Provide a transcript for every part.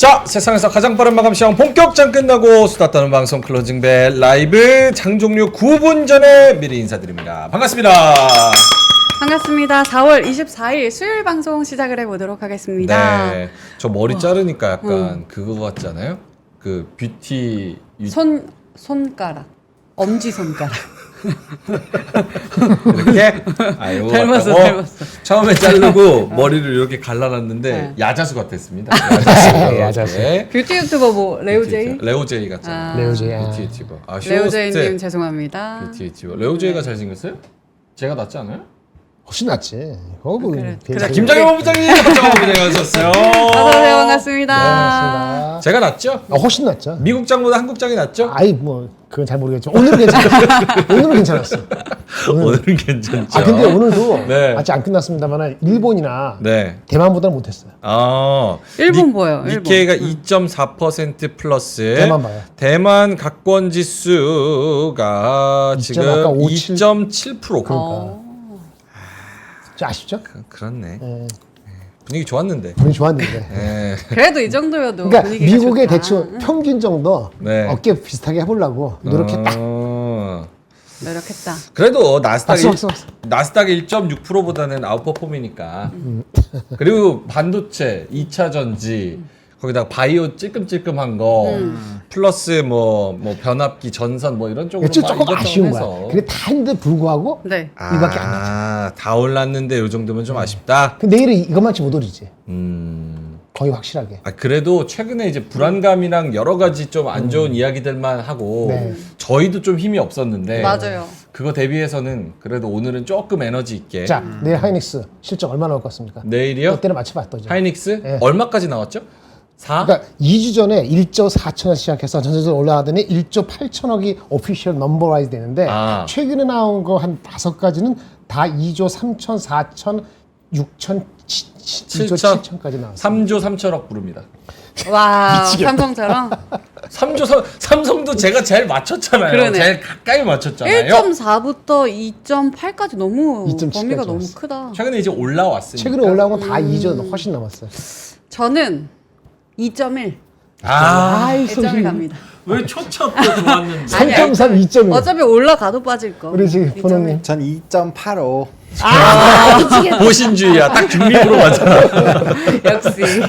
자, 세상에서 가장 빠른 마감 시간 본격장 끝나고 수다 떠는 방송 클로징벨 라이브 장종료 9분 전에 미리 인사드립니다. 반갑습니다. 반갑습니다. 4월 24일 수요일 방송 시작을 해보도록 하겠습니다. 네, 저 머리 자르니까 약간 그거 같지 않아요? 그 뷰티 손가락, 엄지 손가락. 이렇게 아유 닮았어. 처음에 자르고 머리를 이렇게 갈라놨는데 네. 야자수 같았습니다. 야자수. 네. 뷰티 유튜버 뭐 레오제이? 레오제이 같잖아요. 레오제이. 뷰티 유튜버. 아, 레오제이님 죄송합니다. 뷰티 유튜버. 레오제이가 잘생겼어요? 제가 낫지 않아요? 훨씬 낫지. 그래. 자, 김장현 본부장님 고생하셨어요. 어서오세요. 반갑습니다. 반갑습니다. 제가 낫죠? 훨씬 낫죠. 미국장보다 한국장이 낫죠? 아이 뭐 그건 잘 모르겠지만 오늘은 괜찮았어. 오늘은 괜찮았어. 오늘은 괜찮죠. 아 근데 오늘도 네. 아직 안 끝났습니다만 일본이나 네. 대만보다는 못했어요. 아, 일본 보여요, 일본. 니케이가 2.4% 플러스. 대만 봐요. 대만 가권 지수가 지금 2.57. 2.7%. 좀 아쉽죠? 그렇네. 예. 분위기 좋았는데. 분이 좋았는데. 예. 그래도 이 정도여도 그러니까 분위기가 미국의 좋다. 대충 평균 정도 네. 어깨 비슷하게 해보려고 노력했다. 노력했다. 그래도 나스닥 박수. 나스닥 1.6%보다는 아웃퍼폼이니까. 그리고 반도체, 2차 전지, 거기다가 바이오 찔끔찔끔한 거, 플러스 뭐 변압기, 전선 뭐 이런 쪽으로 조금 이것저것 아쉬운 해서. 거야. 근데 다 했는데 불구하고 네. 이밖에 안 나죠. 다 올랐는데 요 정도면 좀 아쉽다. 그 내일은 이것만치 못 오르지. 거의 확실하게. 그래도 최근에 이제 불안감이랑 여러 가지 좀 안 좋은 이야기들만 하고 네. 저희도 좀 힘이 없었는데 맞아요. 그거 대비해서는 그래도 오늘은 조금 에너지 있게. 자, 내일 하이닉스 실적 얼마 나올 것 같습니까? 내일이요? 그때는 맞춰봤더니. 하이닉스 네. 얼마까지 나왔죠? 4? 그러니까 2주 전에 1조 4천원 시작해서 전체적으로 올라가더니 1조 8천억이 오피셜 넘버라이즈 되는데 아. 최근에 나온 거 한 5가지는 다 2조 3천, 4천, 6천, 2조 7천까지 나왔어요. 3조 3천억 부릅니다. 와, 삼성처럼 삼성도 제가 제일 맞췄잖아요. 그러네. 제일 가까이 맞췄잖아요. 1.4부터 2.8까지 너무 2.7 범위가 까지 너무 왔어. 크다. 최근에 이제 올라왔으니까. 최근에 올라온 건 다 2조 훨씬 넘었어요. 저는 2.1. 아이, 1점이 갑니다. 왜 초첩도 좋았는데. 3.3, 2.1. 어차피 올라가도 빠질 거. 우리 지금 2.1. 번호님. 전 2.85. 보신주의야. 딱 중립으로 맞잖아. 역시.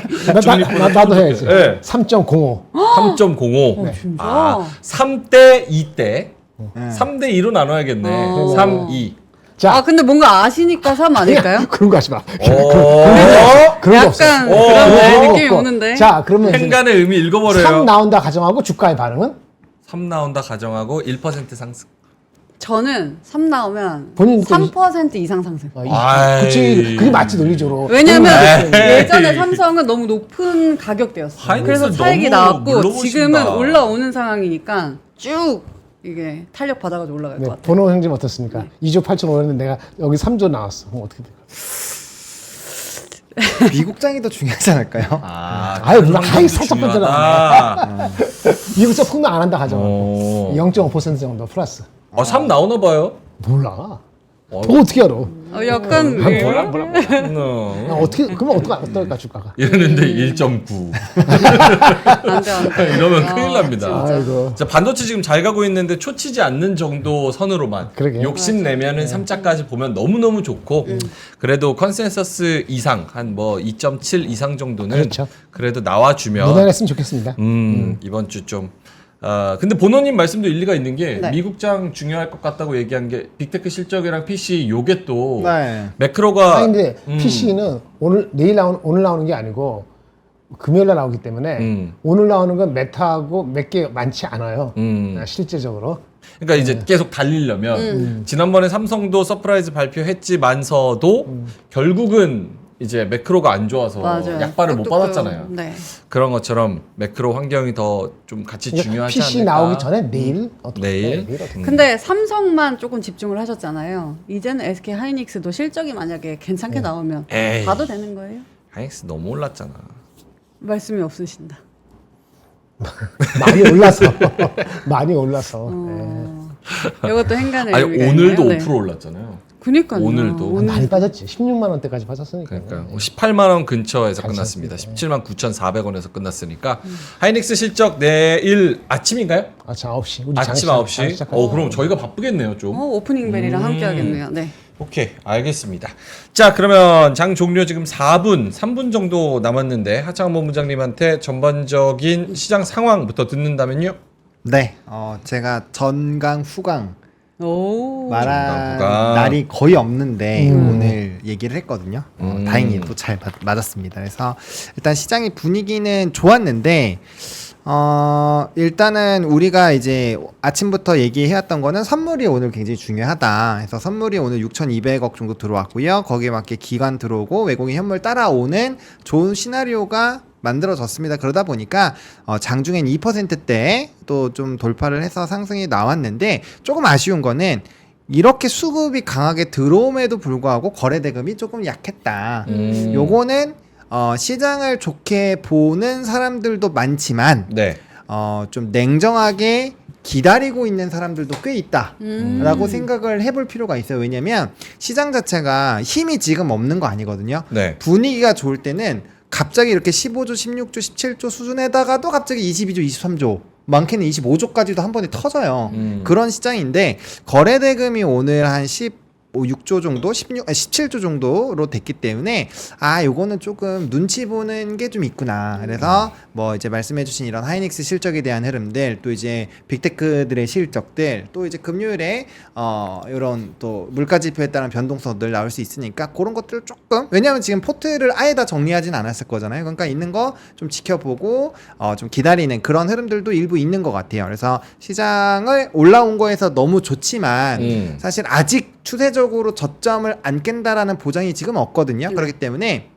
나도 해야지. 네. 3.05. 3.05. 진짜? 아, 3대 2대. 3대 2로 나눠야겠네. 3, 2. 자, 아 근데 뭔가 아시니까 3 아닐까요? 그런 거 하지 마. 어? 그런 거 없어. 약간 오. 그런 느낌이 없고. 오는데. 자, 그러면 이제 행간의 의미 3 읽어버려요. 나온다 가정하고 주가의 반응은? 3 나온다 가정하고 1% 상승. 저는 3 나오면 본인 또 3% 이상 상승. 아이. 그치, 그게 맞지 논리적으로. 왜냐면 에이. 예전에 삼성은 너무 높은 가격대였어. 하이닉스 그래서 차익이 너무 나왔고 물러보신다. 지금은 올라오는 상황이니까 쭉 이게 탄력 받아가지고 올라갈 네, 것 같아요. 번호 형님 어떻습니까? 2조 8천 오랬는데 내가 여기 3조 나왔어. 그럼 어떻게 될까? 미국장이 더 중요하지 않을까요? 아유, 물론 하이 살짝 중요하다. 미국자 폭락 안 한다 가정하고 오. 0.5% 정도 플러스. 3 나오나 봐요. 몰라. 그거 어떻게 알아? 약간 어떻게 그러면 어떨까 주가가? 이러는데 1.9. 안돼 안돼. 이러면 큰일 납니다. 아이고. 자, 반도체 지금 잘 가고 있는데 초치지 않는 정도 선으로만 그러게. 욕심 내면은 3자까지 보면 너무너무 좋고 그래도 컨센서스 이상 한 뭐 2.7 이상 정도는 그렇죠. 그래도 나와주면 무난했으면 좋겠습니다. 이번 주 좀 근데 본호님 말씀도 일리가 있는 게 네. 미국장 중요할 것 같다고 얘기한 게 빅테크 실적이랑 PC 요게 또 네. 매크로가 아니 근데 PC는 오늘 나오는 게 아니고 금요일 날 나오기 때문에 오늘 나오는 건 메타하고 몇 개 많지 않아요. 실제적으로. 그러니까 이제 계속 달리려면 지난번에 삼성도 서프라이즈 발표했지만서도 결국은 이제 매크로가 안 좋아서 맞아요. 약발을 못 뚝뚝뚝. 받았잖아요. 네. 그런 것처럼 매크로 환경이 더 좀 같이 그러니까 중요하지 PC 않을까. 나오기 전에 내일 어떻게 내일? 내일 어떻게 근데 삼성만 조금 집중을 하셨잖아요. 이제는 SK 하이닉스도 실적이 만약에 괜찮게 나오면 에이. 봐도 되는 거예요? 하이닉스 너무 올랐잖아. 말씀이 없으신다. 많이 올라서 많이 올라서. 네. 이것도 행간의 아니 의미가 오늘도 있나요? 5% 올랐잖아요. 그니까요. 오늘도. 오늘 많이 빠졌지. 16만 원대까지 빠졌으니까. 그러니까 18만 원 근처에서 잘 끝났습니다. 찼습니다. 17만 9,400원에서 끝났으니까 하이닉스 실적 내일 아침인가요? 아침 9시. 우리 아침 장 9시. 시작하고. 그럼 저희가 바쁘겠네요, 좀. 오프닝 벨이랑 함께 하겠네요. 네. 오케이, 알겠습니다. 자, 그러면 장 종료 지금 3분 정도 남았는데 하창원 본부장님한테 전반적인 시장 상황부터 듣는다면요? 네, 제가 전강 후강 오. 말한 후강. 날이 거의 없는데 오늘 얘기를 했거든요. 다행히 또 잘 맞았습니다. 그래서 일단 시장의 분위기는 좋았는데 일단은 우리가 이제 아침부터 얘기해왔던 거는 선물이 오늘 굉장히 중요하다. 그래서 선물이 오늘 6,200억 정도 들어왔고요. 거기에 맞게 기관 들어오고 외국인 현물 따라오는 좋은 시나리오가 만들어졌습니다. 그러다 보니까 장중엔 2%대 또 좀 돌파를 해서 상승이 나왔는데 조금 아쉬운 거는 이렇게 수급이 강하게 들어옴에도 불구하고 거래 대금이 조금 약했다. 요거는 시장을 좋게 보는 사람들도 많지만 네. 좀 냉정하게 기다리고 있는 사람들도 꽤 있다라고 생각을 해볼 필요가 있어요. 왜냐면 시장 자체가 힘이 지금 없는 거 아니거든요. 네. 분위기가 좋을 때는 갑자기 이렇게 15조, 16조, 17조 수준에다가도 갑자기 22조, 23조 많게는 25조까지도 한 번에 터져요. 그런 시장인데 거래 대금이 오늘 한 16조 정도, 17조 정도로 됐기 때문에 요거는 조금 눈치 보는 게 좀 있구나. 그래서 뭐 이제 말씀해주신 이런 하이닉스 실적에 대한 흐름들, 또 이제 빅테크들의 실적들, 또 이제 금요일에 이런 또 물가 지표에 따른 변동성들 나올 수 있으니까 그런 것들을 조금, 왜냐하면 지금 포트를 아예 다 정리하진 않았을 거잖아요. 그러니까 있는 거 좀 지켜보고 좀 기다리는 그런 흐름들도 일부 있는 것 같아요. 그래서 시장을 올라온 거에서 너무 좋지만 사실 아직 추세적으로 저점을 안 깬다라는 보장이 지금 없거든요. 그렇기 때문에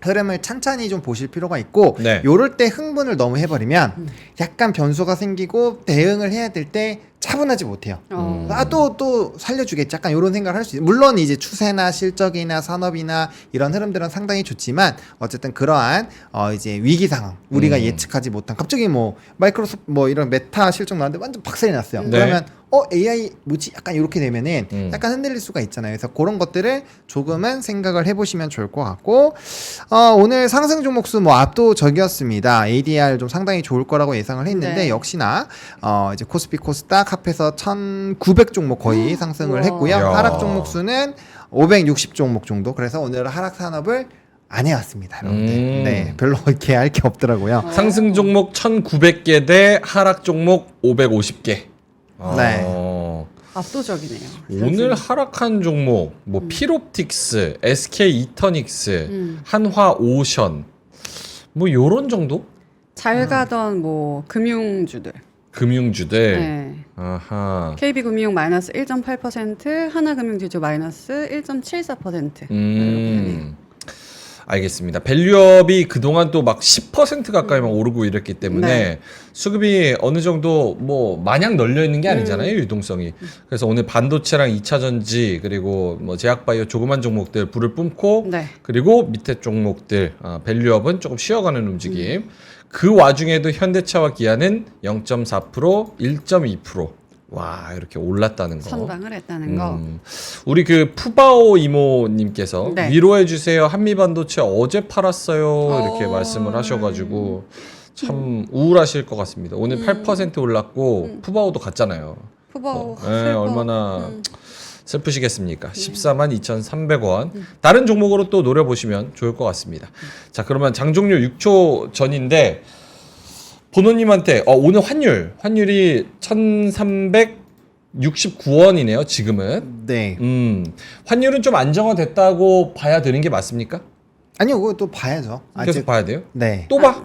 흐름을 찬찬히 좀 보실 필요가 있고 네. 요럴 때 흥분을 너무 해버리면 약간 변수가 생기고 대응을 해야 될 때 차분하지 못해요. 또 살려주겠지. 약간 이런 생각을 할 수 있어요. 물론 이제 추세나 실적이나 산업이나 이런 흐름들은 상당히 좋지만 어쨌든 그러한 이제 위기 상황 우리가 예측하지 못한 갑자기 뭐 마이크로소프트 뭐 이런 메타 실적 나왔는데 완전 박살이 났어요. 네. 그러면 AI 뭐지? 약간 이렇게 되면은 약간 흔들릴 수가 있잖아요. 그래서 그런 것들을 조금은 생각을 해보시면 좋을 것 같고 오늘 상승 종목수 뭐 압도적이었습니다. ADR 좀 상당히 좋을 거라고 예상을 했는데 네. 역시나 이제 코스피 코스닥 합해서 1,900 종목 거의 상승을 우와. 했고요. 이야. 하락 종목 수는 560 종목 정도. 그래서 오늘은 하락 산업을 안 해왔습니다, 여러분들. 네, 별로 이렇게 할 게 없더라고요. 상승 종목 1,900개 대 하락 종목 550개. 네. 압도적이네요. 오늘 하락한 종목 뭐 필옵틱스, SK 이터닉스, 한화 오션 뭐 요런 정도? 잘 가던 뭐 금융주들. 금융주들. 네. 아하. KB금융 마이너스 1.8%, 하나금융지주 마이너스 1.74%. 알겠습니다. 밸류업이 그동안 또 막 10% 가까이 막 오르고 이랬기 때문에 네. 수급이 어느 정도 뭐 마냥 널려 있는 게 아니잖아요, 유동성이. 그래서 오늘 반도체랑 2차 전지 그리고 뭐 제약바이오 조그만 종목들 불을 뿜고 네. 그리고 밑에 종목들 밸류업은 조금 쉬어가는 움직임. 그 와중에도 현대차와 기아는 0.4%, 1.2%. 와, 이렇게 올랐다는 거. 선방을 했다는 거. 우리 그 푸바오 이모님께서 네. 위로해 주세요. 한미반도체 어제 팔았어요. 이렇게 말씀을 하셔가지고 참 우울하실 것 같습니다. 오늘 8% 올랐고 푸바오도 갔잖아요. 푸바오 네, 얼마나 슬프시겠습니까? 142,300원. 다른 종목으로 또 노려보시면 좋을 것 같습니다. 자, 그러면 장종료 6초 전인데 본호님한테 오늘 환율이 1,369원이네요. 지금은. 네. 환율은 좀 안정화됐다고 봐야 되는 게 맞습니까? 아니요, 그거 또 봐야죠. 계속 봐야 돼요? 네. 또 봐.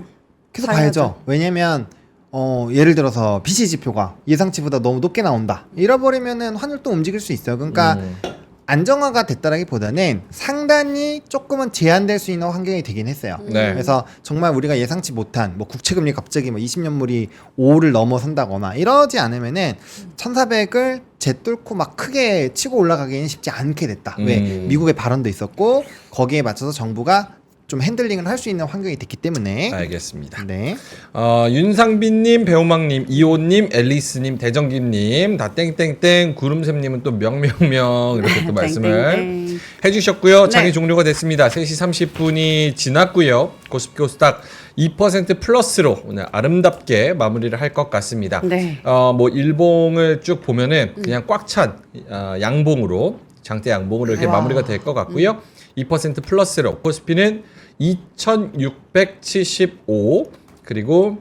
계속 봐야죠. 봐야죠. 왜냐면 예를 들어서 BC 지표가 예상치보다 너무 높게 나온다. 잃어버리면은 환율 또 움직일 수 있어요. 그러니까 안정화가 됐다라기보다는 상단이 조금은 제한될 수 있는 환경이 되긴 했어요. 네. 그래서 정말 우리가 예상치 못한 뭐 국채금리 갑자기 뭐 20년물이 5를 넘어선다거나 이러지 않으면은 1,400을 재뚫고 막 크게 치고 올라가기는 쉽지 않게 됐다. 왜 미국의 발언도 있었고 거기에 맞춰서 정부가 좀 핸들링을 할 수 있는 환경이 됐기 때문에. 알겠습니다. 네. 윤상빈님, 배우망님, 이호님, 앨리스님, 대정기님 다 땡땡땡, 구름샘님은 또 명명명 이렇게 또 말씀을 땡땡땡. 해주셨고요. 네. 장이 종료가 됐습니다. 3시 30분이 지났고요. 코스닥 2% 플러스로 오늘 아름답게 마무리를 할 것 같습니다. 네. 뭐 일봉을 쭉 보면은 그냥 꽉 찬 양봉으로 장대 양봉으로 이렇게 와. 마무리가 될 것 같고요. 2% 플러스로 코스피는 2,675 그리고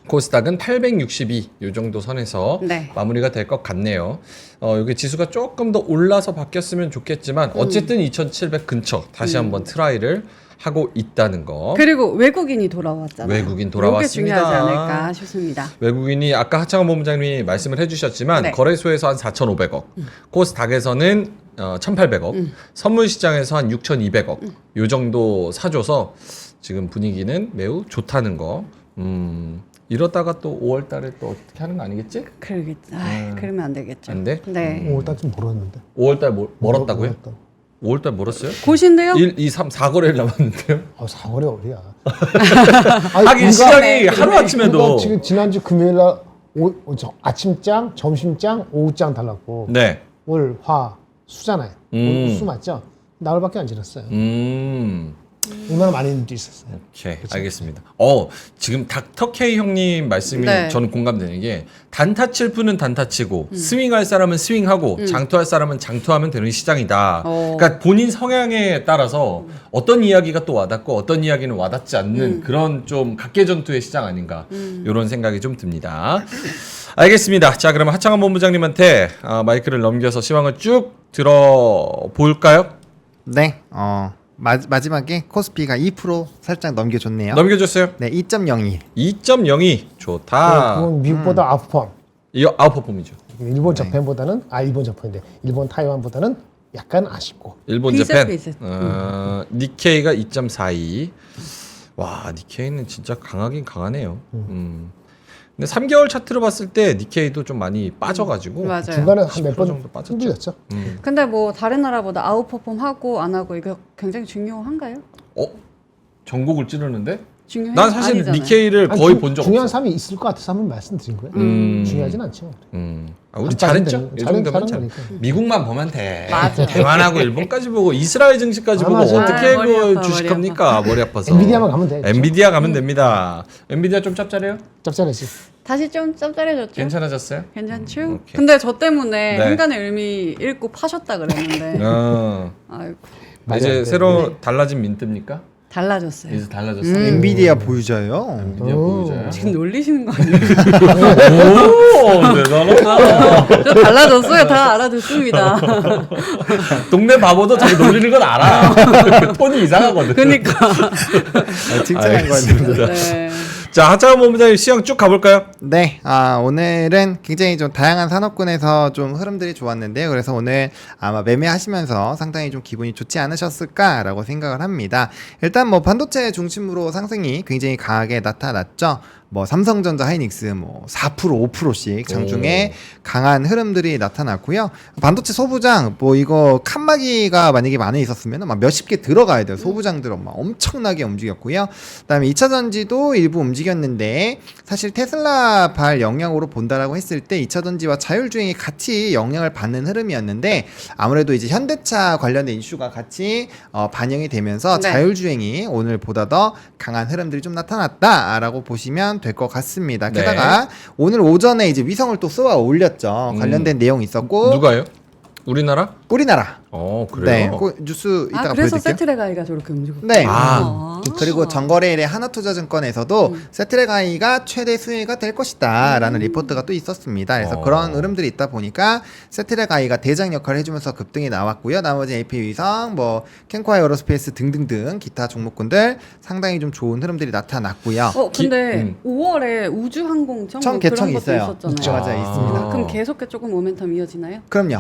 코스닥은 862 이 정도 선에서 네. 마무리가 될 것 같네요. 여기 지수가 조금 더 올라서 바뀌었으면 좋겠지만 어쨌든 2,700 근처 다시 한번 트라이를 하고 있다는 거. 그리고 외국인이 돌아왔잖아요. 외국인 돌아왔습니다. 이게 중요하지 않을까 싶습니다. 외국인이 아까 하창원 본부장님이 말씀을 해주셨지만 네. 거래소에서 한 4,500억, 코스닥에서는 1,800억, 선물 시장에서 한 6,200억 요 정도 사줘서 지금 분위기는 매우 좋다는 거. 이러다가 또 5월달에 또 어떻게 하는 거 아니겠지? 그러겠. 그러면 안 되겠죠. 안 돼? 네. 5월달 좀 멀었는데. 5월달 멀었다고요? 멀었다. 5월달 멀었어요? 고신데요? 1, 2, 3, 4거래일 남았는데요? 4월에 어디야? 하긴 시장이 하루아침에도 우리가 지금 지난주 금요일날 아침장, 점심장, 오후장 달랐고 네. 월, 화, 수잖아요. 수 맞죠? 나흘밖에 안 지났어요. 얼마나 많은 일도 있었어요. 오케이, 알겠습니다. 지금 닥터 K 형님 말씀이 네. 저는 공감되는 게 단타 칠 분은 단타 치고 스윙할 사람은 스윙하고 장투할 사람은 장투하면 되는 시장이다. 그러니까 본인 성향에 따라서 어떤 이야기가 또 와닿고 어떤 이야기는 와닿지 않는 그런 좀 각계전투의 시장 아닌가 이런 생각이 좀 듭니다. 알겠습니다. 자, 그러면 하창원 본부장님한테 마이크를 넘겨서 시황을 쭉 들어볼까요? 네. 마지막에 코스피가 2% 살짝 넘겨줬네요. 넘겨줬어요. 네, 2.02. 2.02 좋다. 그건 미국보다 아웃펌. 이거 아웃퍼폼이죠. 일본 저펜보다는 일본 저펜인데 일본 타이완보다는 약간 아쉽고. 일본 비슷, 재팬. 비슷. 니케이가 2.42. 와, 니케이는 진짜 강하긴 강하네요. 근데 3개월 차트로 봤을 때 니케이도 좀 많이 빠져가지고 맞아요. 중간에 한 몇 10% 번 정도 빠졌죠. 힘들었죠. 근데 뭐 다른 나라보다 아웃퍼폼 하고 안 하고 이거 굉장히 중요한가요? 전곡을 찌르는데? 중요해요? 난 사실 아니잖아요. 니케이를 거의 본 적 중요한 없어. 삶이 있을 것 같아서 한번 말씀드린 거예요. 중요하진 않죠. 우리 각자 잘했죠? 하면 이 되는- 정도면 잘한 잘. 거니까. 미국만 보면 돼. 맞아. 대만하고 일본까지 보고 이스라엘 증시까지 보고 맞아. 어떻게 머리 그 아파, 주식합니까? 머리 아파서. 엔비디아만 가면 돼. 엔비디아 가면 됩니다. 엔비디아 좀 짭짤해요? 짭짤하지. 다시 좀 짭짤해졌죠? 괜찮아졌어요? 괜찮죠? 오케이. 근데 저 때문에 네. 한간의 의미 읽고 파셨다 그랬는데 아이고 말이 안 이제 돼. 새로 달라진 민트입니까? 달라졌어요. 이제 달라졌어요. 엔비디아 보유자예요. 엔비디아 보유자요. 지금 놀리시는 거 아니에요? 오, 대단하다. 저 달라졌어요. 다 알아듣습니다. 동네 바보도 저기 놀리는 건 알아. 톤이 이상하거든. 그러니까. 칭찬한 거였는데. 네. 자, 하창원 본부장님 시장 쭉 가볼까요? 네, 오늘은 굉장히 좀 다양한 산업군에서 좀 흐름들이 좋았는데요. 그래서 오늘 아마 매매하시면서 상당히 좀 기분이 좋지 않으셨을까라고 생각을 합니다. 일단 뭐 반도체 중심으로 상승이 굉장히 강하게 나타났죠. 뭐 삼성전자, 하이닉스 뭐 4%, 5%씩 장중에 강한 흐름들이 나타났고요. 반도체 소부장 뭐 이거 칸막이가 만약에 많이 있었으면 막 몇십 개 들어가야 돼요. 소부장들은 막 엄청나게 움직였고요. 그다음에 2차 전지도 일부 움직였는데 사실 테슬라발 영향으로 본다라고 했을 때 2차 전지와 자율주행이 같이 영향을 받는 흐름이었는데 아무래도 이제 현대차 관련된 이슈가 같이 반영이 되면서 네. 자율주행이 오늘보다 더 강한 흐름들이 좀 나타났다라고 보시면 될 것 같습니다. 네. 게다가 오늘 오전에 이제 위성을 또 쏘아 올렸죠. 관련된 내용이 있었고 누가요? 우리나라? 우리나라. 그래요? 네, 그 뉴스 이따가 그래서 보여드릴게요. 세트레가이가 저렇게 움직였고. 네. 그리고 전 정거래일의 하나투자증권에서도 세트레가이가 최대 수혜가 될 것이다라는 리포트가 또 있었습니다. 그래서 그런 흐름들이 있다 보니까 세트레가이가 대장 역할을 해주면서 급등이 나왔고요. 나머지 AP위성, 뭐 캔코아 에어로스페이스 등등등 기타 종목군들 상당히 좀 좋은 흐름들이 나타났고요. 근데 5월에 우주항공청 청 뭐 개청이 그런 것도 있어요. 있었잖아요. 맞아요, 있습니다. 그럼 계속 조금 모멘텀 이어지나요? 그럼요.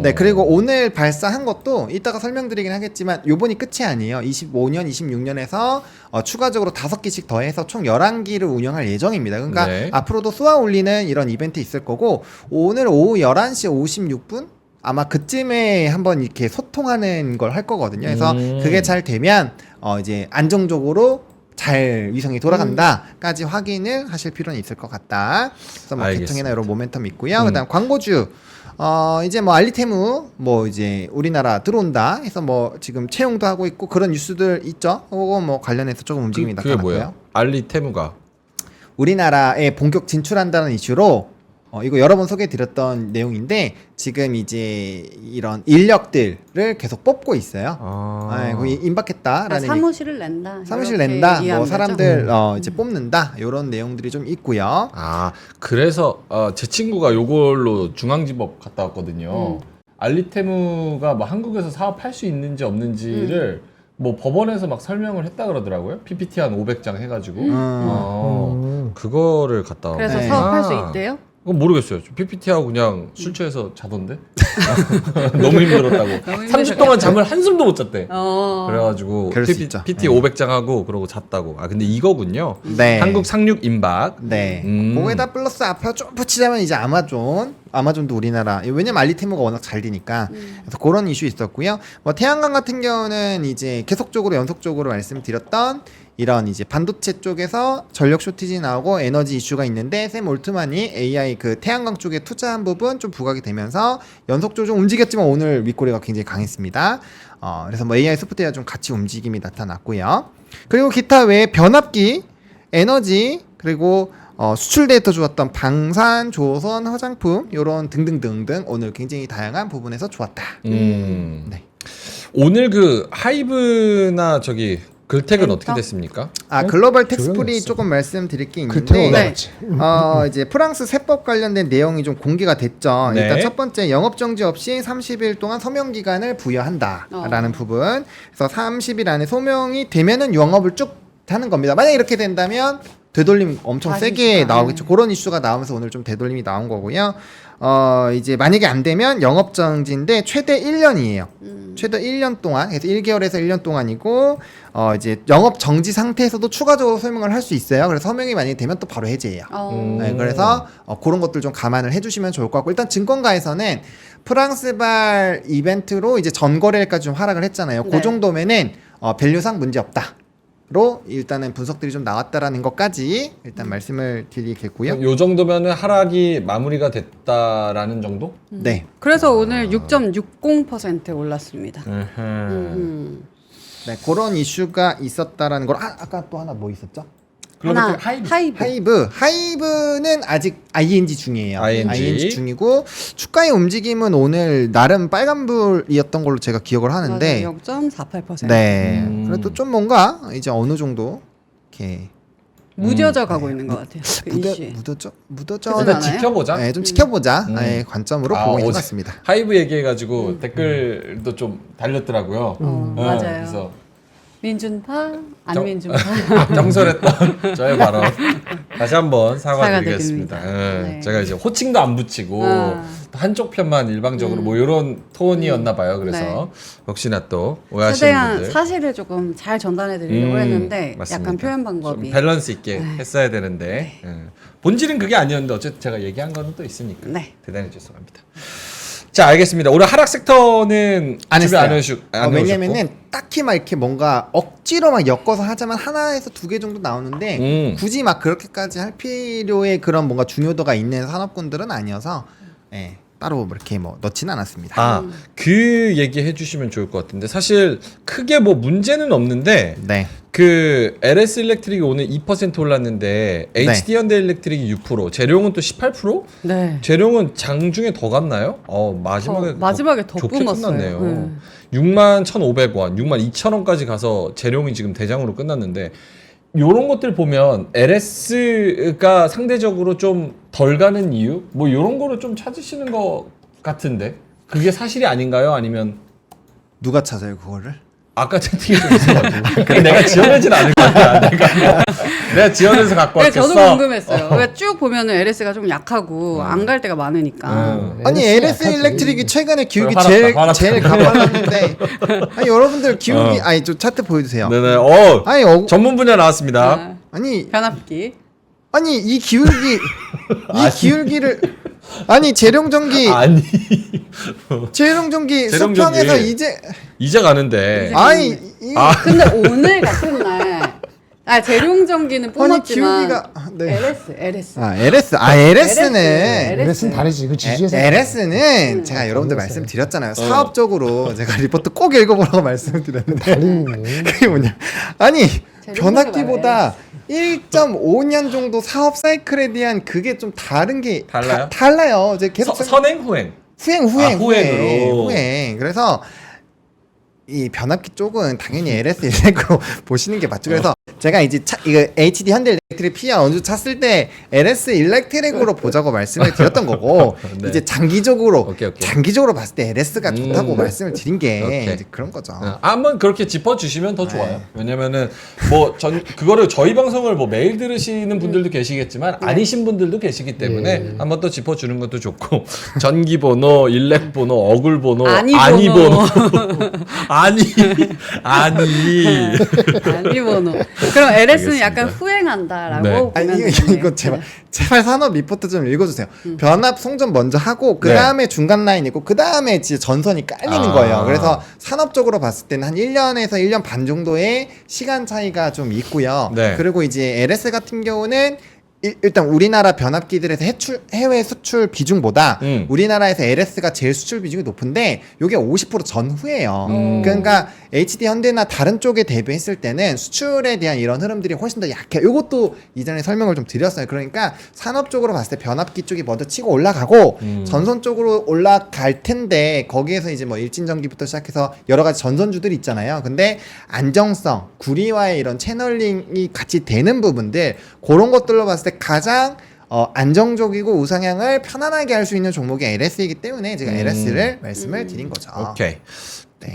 네, 그리고 오늘 발사한 것도 이따가 설명드리긴 하겠지만 요번이 끝이 아니에요. 25년, 26년에서 추가적으로 5기씩 더해서 총 11기를 운영할 예정입니다. 그러니까 네. 앞으로도 쏘아 올리는 이런 이벤트 있을 거고 오늘 오후 11시 56분 아마 그쯤에 한번 이렇게 소통하는 걸 할 거거든요. 그래서 그게 잘 되면 이제 안정적으로 잘 위성이 돌아간다까지 확인을 하실 필요는 있을 것 같다. 그래서 뭐 개통이나 이런 모멘텀 있고요. 그다음 광고주 이제 뭐 알리테무 뭐 이제 우리나라 들어온다 해서 뭐 지금 채용도 하고 있고 그런 뉴스들 있죠. 그거 뭐 관련해서 조금 움직임이 그게 나타났고요. 뭐예요? 알리테무가 우리나라에 본격 진출한다는 이슈로 이거 여러 번 소개해드렸던 내용인데 지금 이제 이런 인력들을 계속 뽑고 있어요. 거기 임박했다라는 사무실을 낸다. 사무실 이렇게 낸다. 뭐 이해하면 사람들 되죠? 이제 뽑는다. 이런 내용들이 좀 있고요. 그래서 제 친구가 요걸로 중앙지법 갔다 왔거든요. 알리테무가 뭐 한국에서 사업할 수 있는지 없는지를 뭐 법원에서 막 설명을 했다 그러더라고요. PPT 한 500장 해가지고 그거를 갔다 왔고. 그래서 네. 사업할 수 있대요? 그건 모르겠어요. PPT하고 그냥 술 취해서 자던데? 너무 힘들었다고. 너무 30 동안 잠을 한숨도 못 잤대. 어. 그래가지고 그럴 수 있죠. PT 500장 하고 그러고 잤다고. 근데 이거군요. 네. 한국 상륙 임박. 네. 거기다 플러스 앞에 좀 붙이자면 이제 아마존도 우리나라. 왜냐면 알리테무가 워낙 잘 되니까. 그래서 그런 이슈 있었고요. 뭐 태양광 같은 경우는 이제 계속적으로 연속적으로 말씀드렸던 이런 이제 반도체 쪽에서 전력 쇼티지 나오고 에너지 이슈가 있는데 샘 올트만이 AI 그 태양광 쪽에 투자한 부분 좀 부각이 되면서 연속적으로 좀 움직였지만 오늘 윗꼬리가 굉장히 강했습니다. 그래서 뭐 AI 소프트웨어 좀 같이 움직임이 나타났고요. 그리고 기타 외에 변압기, 에너지 그리고 수출 데이터 좋았던 방산, 조선, 화장품 요런 등등등등 오늘 굉장히 다양한 부분에서 좋았다. 네. 오늘 그 하이브나 저기 글텍은 어떻게 됐습니까? 글로벌 텍스프리 조용했어. 조금 말씀드릴 게 글텍 있는데 올라갔지. 이제 프랑스 세법 관련된 내용이 좀 공개가 됐죠. 네. 일단 첫 번째 영업 정지 없이 30일 동안 소명 기간을 부여한다라는 부분. 그래서 30일 안에 소명이 되면은 영업을 쭉 하는 겁니다. 만약 이렇게 된다면 되돌림 엄청 세게 나오겠죠. 그런 이슈가 나오면서 오늘 좀 되돌림이 나온 거고요. 이제 만약에 안 되면 영업 정지인데 최대 1년이에요. 최대 1년 동안, 그래서 1개월에서 1년 동안이고, 이제 영업 정지 상태에서도 추가적으로 설명을 할 수 있어요. 그래서 서명이 만약에 되면 또 바로 해제예요. 네, 그래서 그런 것들 좀 감안을 해주시면 좋을 것 같고, 일단 증권가에서는 프랑스발 이벤트로 이제 전거래일까지 좀 하락을 했잖아요. 네. 그 정도면은 밸류상 문제 없다. 로 일단은 분석들이 좀 나왔다라는 것까지 일단 말씀을 드리겠고요. 요 정도면은 하락이 마무리가 됐다라는 정도? 네. 그래서 오늘 6.60% 올랐습니다. 네, 그런 이슈가 있었다라는 걸 아까 또 하나 뭐 있었죠? 하나 하이브. 하이브는 아직 ING 중이에요. ING 중이고 주가의 움직임은 오늘 나름 빨간불이었던 걸로 제가 기억을 하는데 0.48%. 네. 그래도 좀 뭔가 이제 어느 정도 이렇게 무뎌져 가고 있는 것 같아요. 그 이슈에. 묻어져 그러지 일단 않아요? 지켜보자. 네, 좀 지켜보자 네, 관점으로 보고 있는 것 어제 같습니다. 하이브 얘기해가지고 댓글도 좀 달렸더라고요. 맞아요. 그래서 민준파, 정- 안민준파. 정설했던 저의 발언 다시 한번 사과드리겠습니다. 사과드립니다. 네. 제가 이제 호칭도 안 붙이고 또 한쪽 편만 일방적으로 뭐 이런 톤이었나 봐요. 그래서 네. 혹시나 또 오해하시는 최대한 분들 사실을 조금 잘 전달해 드리려고 했는데 맞습니다. 약간 표현 좀 방법이 밸런스 있게 했어야 되는데 본질은 그게 아니었는데 어쨌든 제가 얘기한 거는 또 있으니까 네. 대단히 죄송합니다. 자, 알겠습니다. 오늘 하락 섹터는 안 준비 했어요. 안 왜냐면은 딱히 막 이렇게 뭔가 억지로 막 엮어서 하자면 하나에서 두 개 정도 나오는데 굳이 막 그렇게까지 할 필요의 그런 뭔가 중요도가 있는 산업군들은 아니어서 예, 따로 뭐 이렇게 뭐 넣지는 않았습니다. 그 얘기 해주시면 좋을 것 같은데 사실 크게 뭐 문제는 없는데 네. 그 LS 일렉트릭이 오늘 2% 올랐는데 네. HD 현대일렉트릭이 6%, 재룡은 또 18%? 네. 재룡은 장중에 더 갔나요? 마지막에 더 좋게 뿜었어요. 끝났네요. 61,100원, 62,000원까지 가서 재룡이 지금 대장으로 끝났는데 요런 것들 보면 LS가 상대적으로 좀 덜 가는 이유? 뭐 요런 거를 좀 찾으시는 것 같은데 그게 사실이 아닌가요? 아니면 누가 찾아요 그거를? 아까 채팅이 좀 있어가지고 내가 지어내진 않을 것 같아. 내가 지어내서 갖고 네, 왔겠어. 저도 궁금했어요. 왜 쭉 보면은 LS가 좀 약하고 안 갈 때가 많으니까. 아니 LS LS 약하지. 일렉트릭이 최근에 기울기 화났다. 제일 가파랐는데 아니 여러분들 기울기 아니 좀 차트 보여주세요. 네네. 아니 전문 분야 나왔습니다. 아, 아니 변압기. 이 기울기를 아니 재룡전기 아니 재룡전기 재룡전기. 수평에서 이제 가는데 아니 근데 오늘 같은 날 재룡전기는 뿜었지만 기울기가 네. LS. LS는 LS는 다르지. 그 지지에서 LS는 제가 여러분들 말씀드렸잖아요. 사업적으로 제가 리포트 꼭 읽어보라고 말씀을 드렸는데 다른 그게 뭐냐? 아니 재룡전기 변압기보다 1.5년 정도 사업 사이클에 대한 그게 좀 다른 게 달라요? 달라요. 이제 계속 선행 후행. 후행. 그래서 이 변압기 쪽은 당연히 LS100으로 보시는 게 맞죠. 그래서 제가 이제 이거 HD 현대 일렉트릭 PER 어느 정도 찼을 때 LS 일렉트릭으로 보자고 말씀을 드렸던 거고 네. 이제 장기적으로 오케이. 장기적으로 봤을 때 LS가 좋다고 말씀을 드린 게 오케이. 이제 그런 거죠. 한번 그렇게 짚어주시면 더 좋아요. 왜냐면은 그거를 저희 방송을 뭐 매일 들으시는 분들도 계시겠지만 아니신 분들도 계시기 때문에 한번 또 짚어주는 것도 좋고 전기 번호, 일렉 번호, 어글 번호, 아니 번호, 아니 번호. 그럼 LS는 약간 후행한다라고 네. 보면 아니 되겠네요. 이거 제발 산업 리포트 좀 읽어주세요. 변압 송전 먼저 하고 그 다음에 중간 라인 있고 그 다음에 이제 전선이 깔리는 거예요. 그래서 산업적으로 봤을 때는 한 1년에서 1년 반 정도의 시간 차이가 좀 있고요. 네. 그리고 이제 LS 같은 경우는 일단 우리나라 변압기들에서 해외 수출 비중보다 우리나라에서 LS가 제일 수출 비중이 높은데 이게 50% 전후예요. 그러니까 HD 현대나 다른 쪽에 대비했을 때는 수출에 대한 이런 흐름들이 훨씬 더 약해. 이것도 이전에 설명을 좀 드렸어요. 그러니까 산업적으로 봤을 때 변압기 쪽이 먼저 치고 올라가고 전선 쪽으로 올라갈 텐데 거기에서 이제 뭐 일진전기부터 시작해서 여러 가지 전선주들이 있잖아요. 근데 안정성, 구리와의 이런 채널링이 같이 되는 부분들 그런 것들로 봤을 때 가장 안정적이고 우상향을 편안하게 할 수 있는 종목이 LS이기 때문에 제가 LS를 말씀을 드린 거죠. 오케이. 네.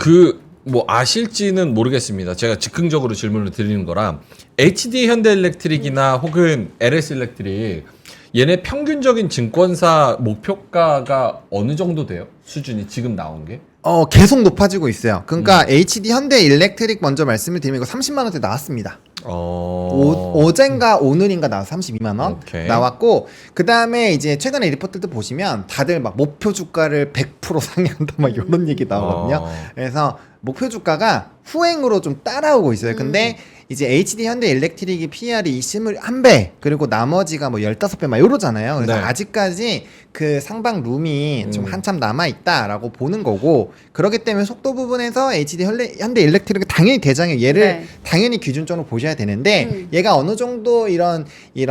뭐 아실지는 모르겠습니다. 제가 즉흥적으로 질문을 드리는 거라 HD 현대일렉트릭이나 혹은 LS 일렉트릭 얘네 평균적인 증권사 목표가가 어느 정도 돼요? 수준이 지금 나온 게? 계속 높아지고 있어요. 그러니까 HD 현대 일렉트릭 먼저 말씀을 드리면 이거 30만 원대 나왔습니다. 어젠가 오늘인가 나와서 32만 원 오케이. 나왔고 그 다음에 이제 최근에 리포트도 보시면 다들 막 목표 주가를 100% 상향한다 막 이런 얘기 나오거든요. 그래서 목표 주가가 후행으로 좀 따라오고 있어요. 근데 이제 HD 현대 일렉트릭이 PER이 21배 그리고 나머지가 뭐 15배 막 이러잖아요. 그래서 네. 아직까지 그 상방 룸이 좀 한참 남아있다라고 보는 거고 그렇기 때문에 속도 부분에서 HD 현대 일렉트릭은 당연히 대장이에요. 얘를 당연히 기준점으로 보셔야 되는데 얘가 어느 정도 이런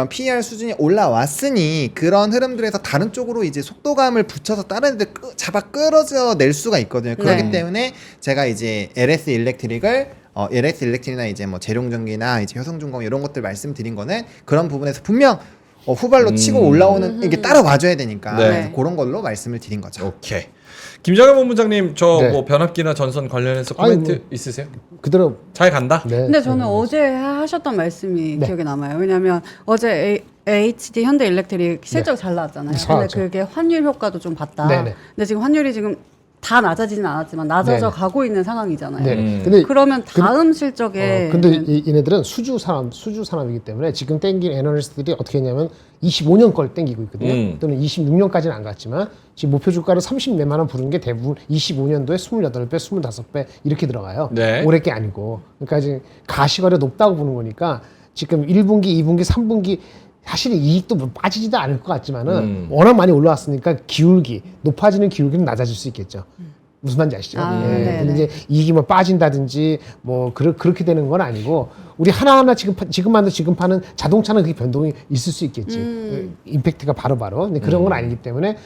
PER 수준이 올라왔으니 그런 흐름들에서 다른 쪽으로 이제 속도감을 붙여서 다른 데 잡아 끌어져 낼 수가 있거든요. 그렇기 때문에 제가 이제 LS 일렉트릭을 LS 일렉트릭이나 이제 뭐 재룡전기나 이제 효성중공 이런 것들 말씀드린 거는 그런 부분에서 분명 후발로 치고 올라오는 이게 따라와줘야 되니까 네. 그래서 그런 걸로 말씀을 드린 거죠. 오케이. 김정현 본부장님 저 네. 뭐 변압기나 전선 관련해서 코멘트 아니, 뭐, 있으세요? 그대로 잘 간다? 네. 근데 저는 어제 하셨던 말씀이 네. 기억에 남아요. 왜냐하면 어제 HD 현대 일렉트릭 실적 잘 나왔잖아요. 근데 나왔죠. 그게 환율 효과도 좀 봤다. 네네. 근데 지금 환율이 지금 다 낮아지진 않았지만 낮아져 네네. 가고 있는 상황이잖아요. 네. 근데 그러면 다음 실적에 근데 얘네들은 수주 산업이기 때문에 지금 땡긴 애널리스트들이 어떻게 했냐면 25년 걸 땡기고 있거든요. 또는 26년까지는 안 갔지만 지금 목표 주가를 30몇만 원 부른 게 대부분 25년도에 28배, 25배 이렇게 들어가요. 네. 올해 게 아니고. 그러니까 지금 가시거래 높다고 보는 거니까 지금 1분기, 2분기, 3분기 사실 이익도 뭐 빠지지도 않을 것 같지만은 워낙 많이 올라왔으니까 높아지는 기울기는 낮아질 수 있겠죠. 무슨 말인지 아시죠? 네네. 근데 이제 이익이 뭐 빠진다든지 뭐 그렇게 되는 건 아니고 우리 하나하나 지금 파는 자동차는 그게 변동이 있을 수 있겠지. 임팩트가 바로바로. 근데 그런 건 아니기 때문에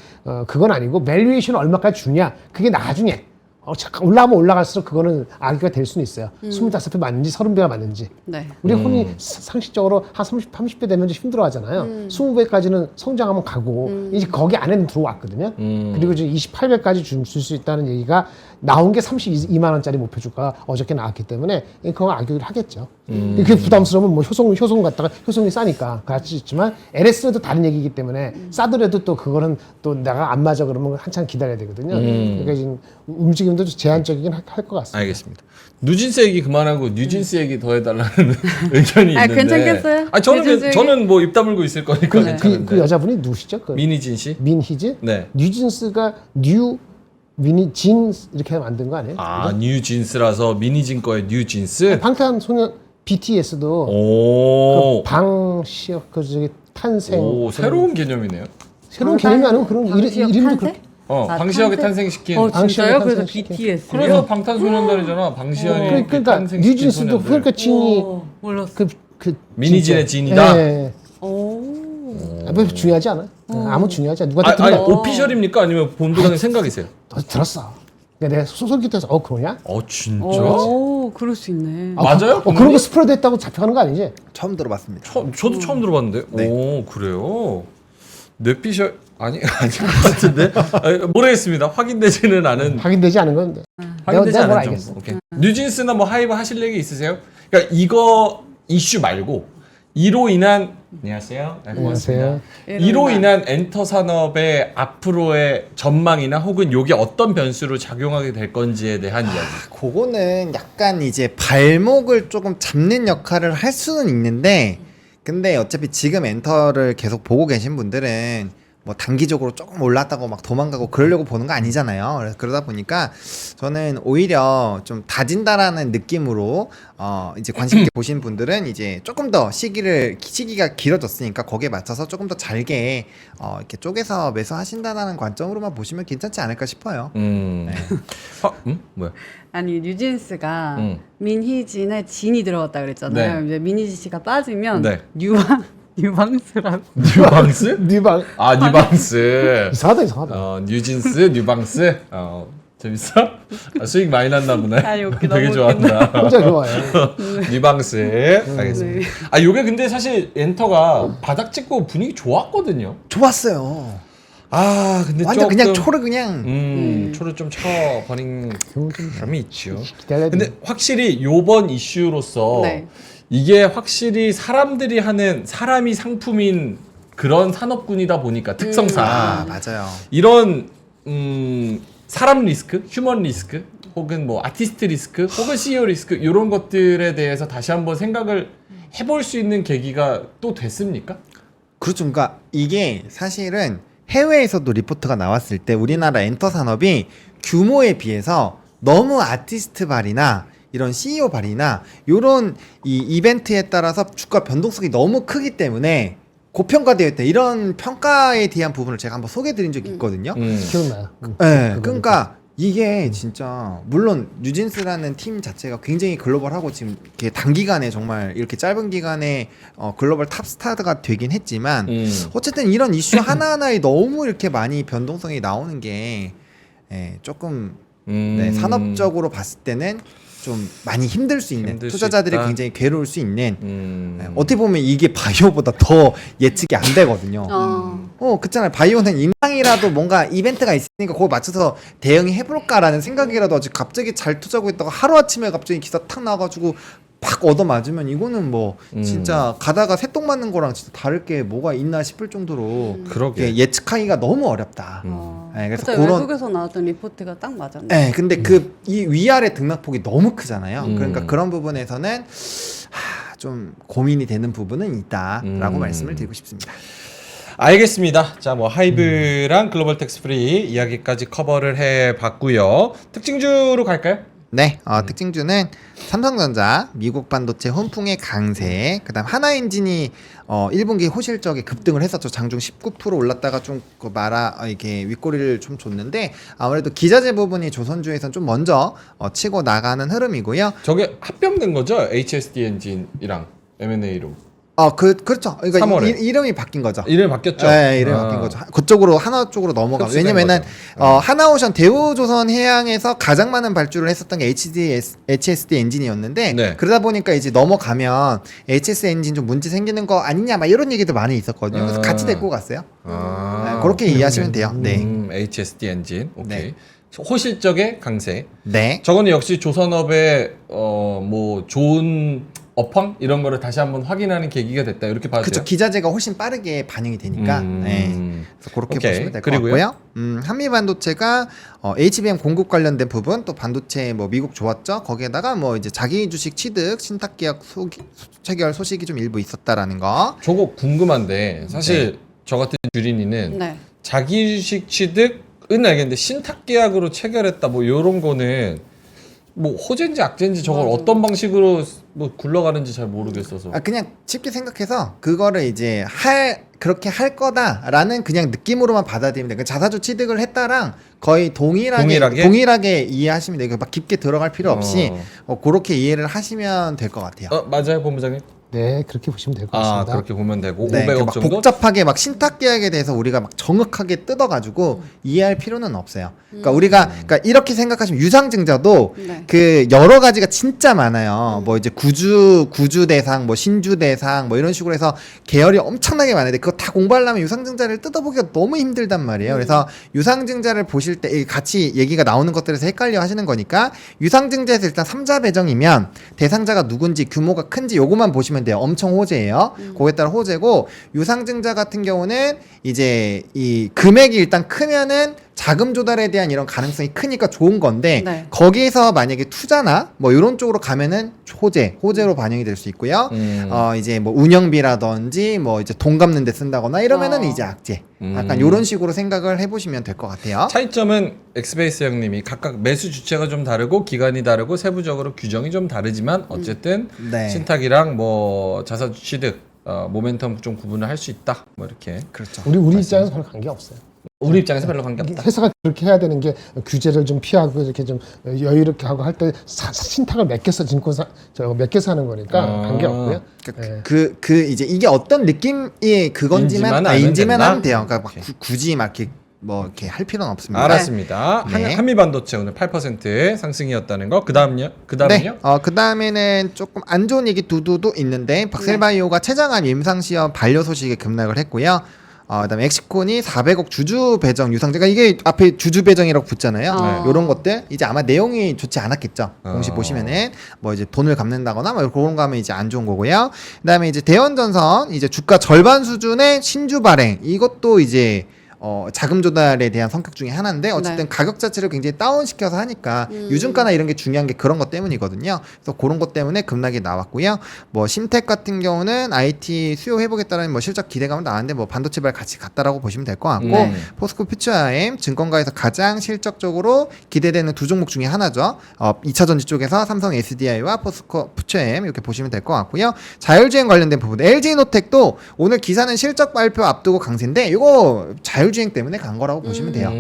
그건 아니고 밸류에이션 얼마까지 주냐 그게 나중에 잠깐 올라가면 올라갈수록 그거는 악의가 될 수는 있어요. 25배 맞는지 30배가 맞는지. 네. 우리 혼이 상식적으로 한 30배 되면 좀 힘들어 하잖아요. 20배까지는 성장하면 가고, 이제 거기 안에는 들어왔거든요. 그리고 이제 28배까지 줄 수 있다는 얘기가 나온 게 32만원짜리 목표 주가가 어저께 나왔기 때문에 그건 악용을 하겠죠. 그게 부담스러우면 뭐 효성 갖다가 효성이 싸니까 같이 있지만 LS는 또 다른 얘기이기 때문에 싸더라도 또 그거는 또 내가 안 맞아 그러면 한참 기다려야 되거든요. 그러니까 지금 움직임 부분도 제한적이긴 할 것 같습니다. 알겠습니다. 누진스 얘기 그만하고 뉴진스 얘기 더 해달라는 의견이 있는데. 괜찮겠어요? 저는 저는 뭐 입 다물고 있을 거니까 괜찮은데. 그 여자분이 누구시죠? 그 미니진 씨? 민희즈? 네. 뉴진스가 뉴 미니진 이렇게 만든 거 아니에요? 아 뉴진스라서 미니진 거에 뉴진스. 방탄소년 BTS도 오. 그 방시혁 그 저기 탄생 오 새로운 개념이네요. 새로운 개념이 아니고 그런 방시혁 이름도 탄생? 그렇게 방시혁이 탄생? 탄생시킨. 진짜요? 방시혁이 그래서 탄생시킨. BTS. 그래서 방탄소년단이잖아. 방시혁이 그러니까 탄생시킨 뉴진스도 소년들. 그러니까 진이 몰랐어. 그 미니진의 진짜. 진이다? 예. 오. 뭐 중요하지 않아. 아무 중요하지 않아. 누가 아니 들어 오피셜입니까 아니면 본부장님 생각이세요? 들었어. 그러니까 내가 소설기에서 그러냐? 진짜? 오, 그럴 수 있네. 맞아요? 그런 거 스프레드 했다고 잡혀가는 거 아니지? 처음 들어봤습니다. 저도 처음 들어봤는데. 네. 오 그래요? 뇌피셜 아닌 것 같은데 모르겠습니다. 확인되지는 않은. 확인되지 않은 건데. 확인되지 내가 뭘 않은 알겠어. 정도. 오케이. 뉴진스나 뭐 하이브 하실 얘기 있으세요? 그러니까 이거 이슈 말고 이로 인한 안녕하세요. 네, 고맙습니다. 안녕하세요. 이로 인한 엔터 산업의 앞으로의 전망이나 혹은 요게 어떤 변수로 작용하게 될 건지에 대한 이야기. 그거는 약간 이제 발목을 조금 잡는 역할을 할 수는 있는데, 근데 어차피 지금 엔터를 계속 보고 계신 분들은 뭐 단기적으로 조금 올랐다고 막 도망가고 그러려고 보는 거 아니잖아요. 그래서 그러다 보니까 저는 오히려 좀 다진다라는 느낌으로 이제 관심 있게 보신 분들은 이제 조금 더 시기가 길어졌으니까 거기에 맞춰서 조금 더 잘게 이렇게 쪼개서 매수하신다라는 관점으로만 보시면 괜찮지 않을까 싶어요. 뭐야? 아니 뉴진스가 음. 민희진의 진이 들어갔다 그랬잖아요. 네. 이제 민희진 씨가 빠지면 네. 뉴방스라고. 뉴방스? 뉴방 뉴방스. 이상하다. 뉴진스, 뉴방스. 재밌어? 수익 많이 났나 보네. 아니, 웃기다, 되게 너무 좋아한다. 혼자 좋아해. 뉴방스. 알겠습니다. 요게 근데 사실 엔터가 바닥 찍고 분위기 좋았거든요. 좋았어요. 근데 완전 조금 그냥 초를 그냥 초를 좀 쳐버린 감이 있죠. 기다려야 근데 확실히 요번 이슈로서 네. 이게 확실히 사람들이 하는 사람이 상품인 그런 산업군이다 보니까 특성상 맞아요. 이런 사람 리스크, 휴먼 리스크, 혹은 뭐 아티스트 리스크, 혹은 CEO 리스크 이런 것들에 대해서 다시 한번 생각을 해볼 수 있는 계기가 또 됐습니까? 그렇죠. 그러니까 이게 사실은 해외에서도 리포트가 나왔을 때 우리나라 엔터 산업이 규모에 비해서 너무 아티스트 발이나 이런 CEO 발이나 이런 이 이벤트에 따라서 주가 변동성이 너무 크기 때문에 고평가되어 있다. 이런 평가에 대한 부분을 제가 한번 소개해드린 적이 있거든요. 기억나요. 네, 그러니까 이게 진짜 물론 뉴진스라는 팀 자체가 굉장히 글로벌하고 지금 이렇게 단기간에 정말 이렇게 짧은 기간에 글로벌 탑스타가 되긴 했지만 어쨌든 이런 이슈 하나하나에 너무 이렇게 많이 변동성이 나오는 게 조금 네, 산업적으로 봤을 때는 좀 많이 힘들 수 있는 힘들 수 투자자들이 있다. 굉장히 괴로울 수 있는 어떻게 보면 이게 바이오보다 더 예측이 안 되거든요. 그렇잖아요. 바이오는 인상이라도 뭔가 이벤트가 있으니까 그거 맞춰서 대응이 해볼까라는 생각이라도 아직 갑자기 잘 투자하고 있다가 하루아침에 갑자기 기사 탁 나와가지고 팍 얻어맞으면 이거는 뭐 진짜 가다가 새똥 맞는 거랑 진짜 다를 게 뭐가 있나 싶을 정도로 그러게. 예측하기가 너무 어렵다. 네, 그래서 그래서 외국에서 나왔던 리포트가 딱 맞았네. 네, 근데 그 이 위아래 등락폭이 너무 크잖아요. 그러니까 그런 부분에서는 좀 고민이 되는 부분은 있다라고 말씀을 드리고 싶습니다. 알겠습니다. 자, 뭐 하이브랑 글로벌 텍스 프리 이야기까지 커버를 해봤고요. 특징주로 갈까요? 네, 특징주는 삼성전자, 미국 반도체 훈풍의 강세, 그다음 하나엔진이 1분기 호실적에 급등을 했었죠. 장중 19% 올랐다가 좀 이렇게 윗꼬리를 좀 줬는데 아무래도 기자재 부분이 조선주에선 좀 먼저 치고 나가는 흐름이고요. 저게 합병된 거죠? HSD 엔진이랑 M&A로. 그렇죠. 그러니까 3월에. 이름이 바뀐 거죠. 이름이 바뀌었죠? 네, 이름이 바뀐 거죠. 그쪽으로 하나 쪽으로 넘어가. 흡수된 왜냐면은 거죠. 하나오션 대우조선 해양에서 가장 많은 발주를 했었던 게 HSD 엔진이었는데 네. 그러다 보니까 이제 넘어가면 HS 엔진 좀 문제 생기는 거 아니냐 막 이런 얘기도 많이 있었거든요. 그래서 같이 데리고 갔어요. 네, 그렇게 이해하시면 돼요. 네. HSD 엔진. 오케이. 네. 호실적의 강세. 네. 저거는 역시 조선업의 뭐 좋은 업황 이런 거를 다시 한번 확인하는 계기가 됐다 이렇게 봐도 그렇죠. 돼요? 기자재가 훨씬 빠르게 반영이 되니까 네. 그래서 그렇게 오케이. 보시면 될 것 그리고요? 같고요. 한미반도체가 HBM 공급 관련된 부분 또 반도체 뭐 미국 좋았죠. 거기에다가 뭐 이제 자기 주식 취득 신탁 계약 체결 소식이 좀 일부 있었다라는 거. 저거 궁금한데 사실 저 같은 주린이는 네. 자기 주식 취득은 알겠는데 신탁 계약으로 체결했다 뭐 이런 거는 뭐 호재인지 악재인지 저걸 맞아. 어떤 방식으로 뭐 굴러가는지 잘 모르겠어서. 그냥 쉽게 생각해서 그거를 이제 그렇게 할 거다라는 그냥 느낌으로만 받아들이면 돼요. 그 자사주 취득을 했다랑 거의 동일하게 이해하시면 돼요. 막 깊게 들어갈 필요 없이 그렇게 이해를 하시면 될 것 같아요. 맞아요, 본부장님? 네, 그렇게 보시면 될 것 같습니다. 그렇게 보면 되고 네, 500억 막 정도? 복잡하게 막 신탁 계약에 대해서 우리가 막 정확하게 뜯어가지고 이해할 필요는 없어요. 그러니까 우리가 그러니까 이렇게 생각하시면 유상증자도 네. 그 여러 가지가 진짜 많아요. 뭐 이제 구주 대상, 뭐 신주 대상, 뭐 이런 식으로 해서 계열이 엄청나게 많은데 그거 다 공부하려면 유상증자를 뜯어보기가 너무 힘들단 말이에요. 그래서 유상증자를 보실 때 같이 얘기가 나오는 것들에서 헷갈려 하시는 거니까 유상증자에서 일단 3자 배정이면 대상자가 누군지 규모가 큰지 요것만 보시면 돼요. 엄청 호재예요. 그거에 따라 호재고 유상증자 같은 경우는 이제 이 금액이 일단 크면은 자금 조달에 대한 이런 가능성이 크니까 좋은 건데 네. 거기에서 만약에 투자나 뭐 이런 쪽으로 가면은 호재로 반영이 될 수 있고요. 이제 뭐 운영비라든지 뭐 이제 돈 갚는 데 쓴다거나 이러면은 이제 악재. 약간 이런 식으로 생각을 해보시면 될 것 같아요. 차이점은 엑스베이스 형님이 각각 매수 주체가 좀 다르고 기간이 다르고 세부적으로 규정이 좀 다르지만 어쨌든 네. 신탁이랑 뭐 자사주 취득 모멘텀 좀 구분을 할 수 있다 뭐 이렇게. 그렇죠. 우리 입장에서 별 관계 없어요. 우리 입장에서 별로 관계없다. 회사가 그렇게 해야 되는 게 규제를 좀 피하고 이렇게 좀 여유롭게 하고 할 때 신탁을 몇 개 써 몇 개 사는 거니까 관계 없고요. 이제 이게 어떤 느낌의 그건지만 인지만 하면 돼요. 그러니까 막 굳이 막 이렇게 뭐 이렇게 할 필요는 없습니다. 알았습니다. 네. 한미반도체 오늘 8% 상승이었다는 거. 그다음요? 네. 그다음에는 조금 안 좋은 얘기 두두도 있는데 박셀바이오가 최장암 임상시험 반려 소식에 급락을 했고요. 그다음에 엑시콘이 400억 주주 배정 유상증자 이게 앞에 주주 배정이라고 붙잖아요. 이런 것들 이제 아마 내용이 좋지 않았겠죠. 공시 보시면은 뭐 이제 돈을 갚는다거나 뭐 그런 거 하면 이제 안 좋은 거고요. 그다음에 이제 대원전선 이제 주가 절반 수준의 신주 발행 이것도 이제 자금 조달에 대한 성격 중에 하나인데 어쨌든 네. 가격 자체를 굉장히 다운시켜서 하니까 유증가나 이런 게 중요한 게 그런 것 때문이거든요. 그래서 그런 것 때문에 급락이 나왔고요. 뭐 심텍 같은 경우는 IT 수요 회복에 따른 뭐 실적 기대감은 나왔는데 뭐 반도체발 같이 갔다라고 보시면 될 것 같고 포스코 퓨처엠 증권가에서 가장 실적적으로 기대되는 두 종목 중에 하나죠. 2차 전지 쪽에서 삼성 SDI와 포스코 퓨처엠 이렇게 보시면 될 것 같고요. 자율주행 관련된 부분 LG노텍도 오늘 기사는 실적 발표 앞두고 강세인데 이거 자율주행 때문에 간 거라고 보시면 돼요.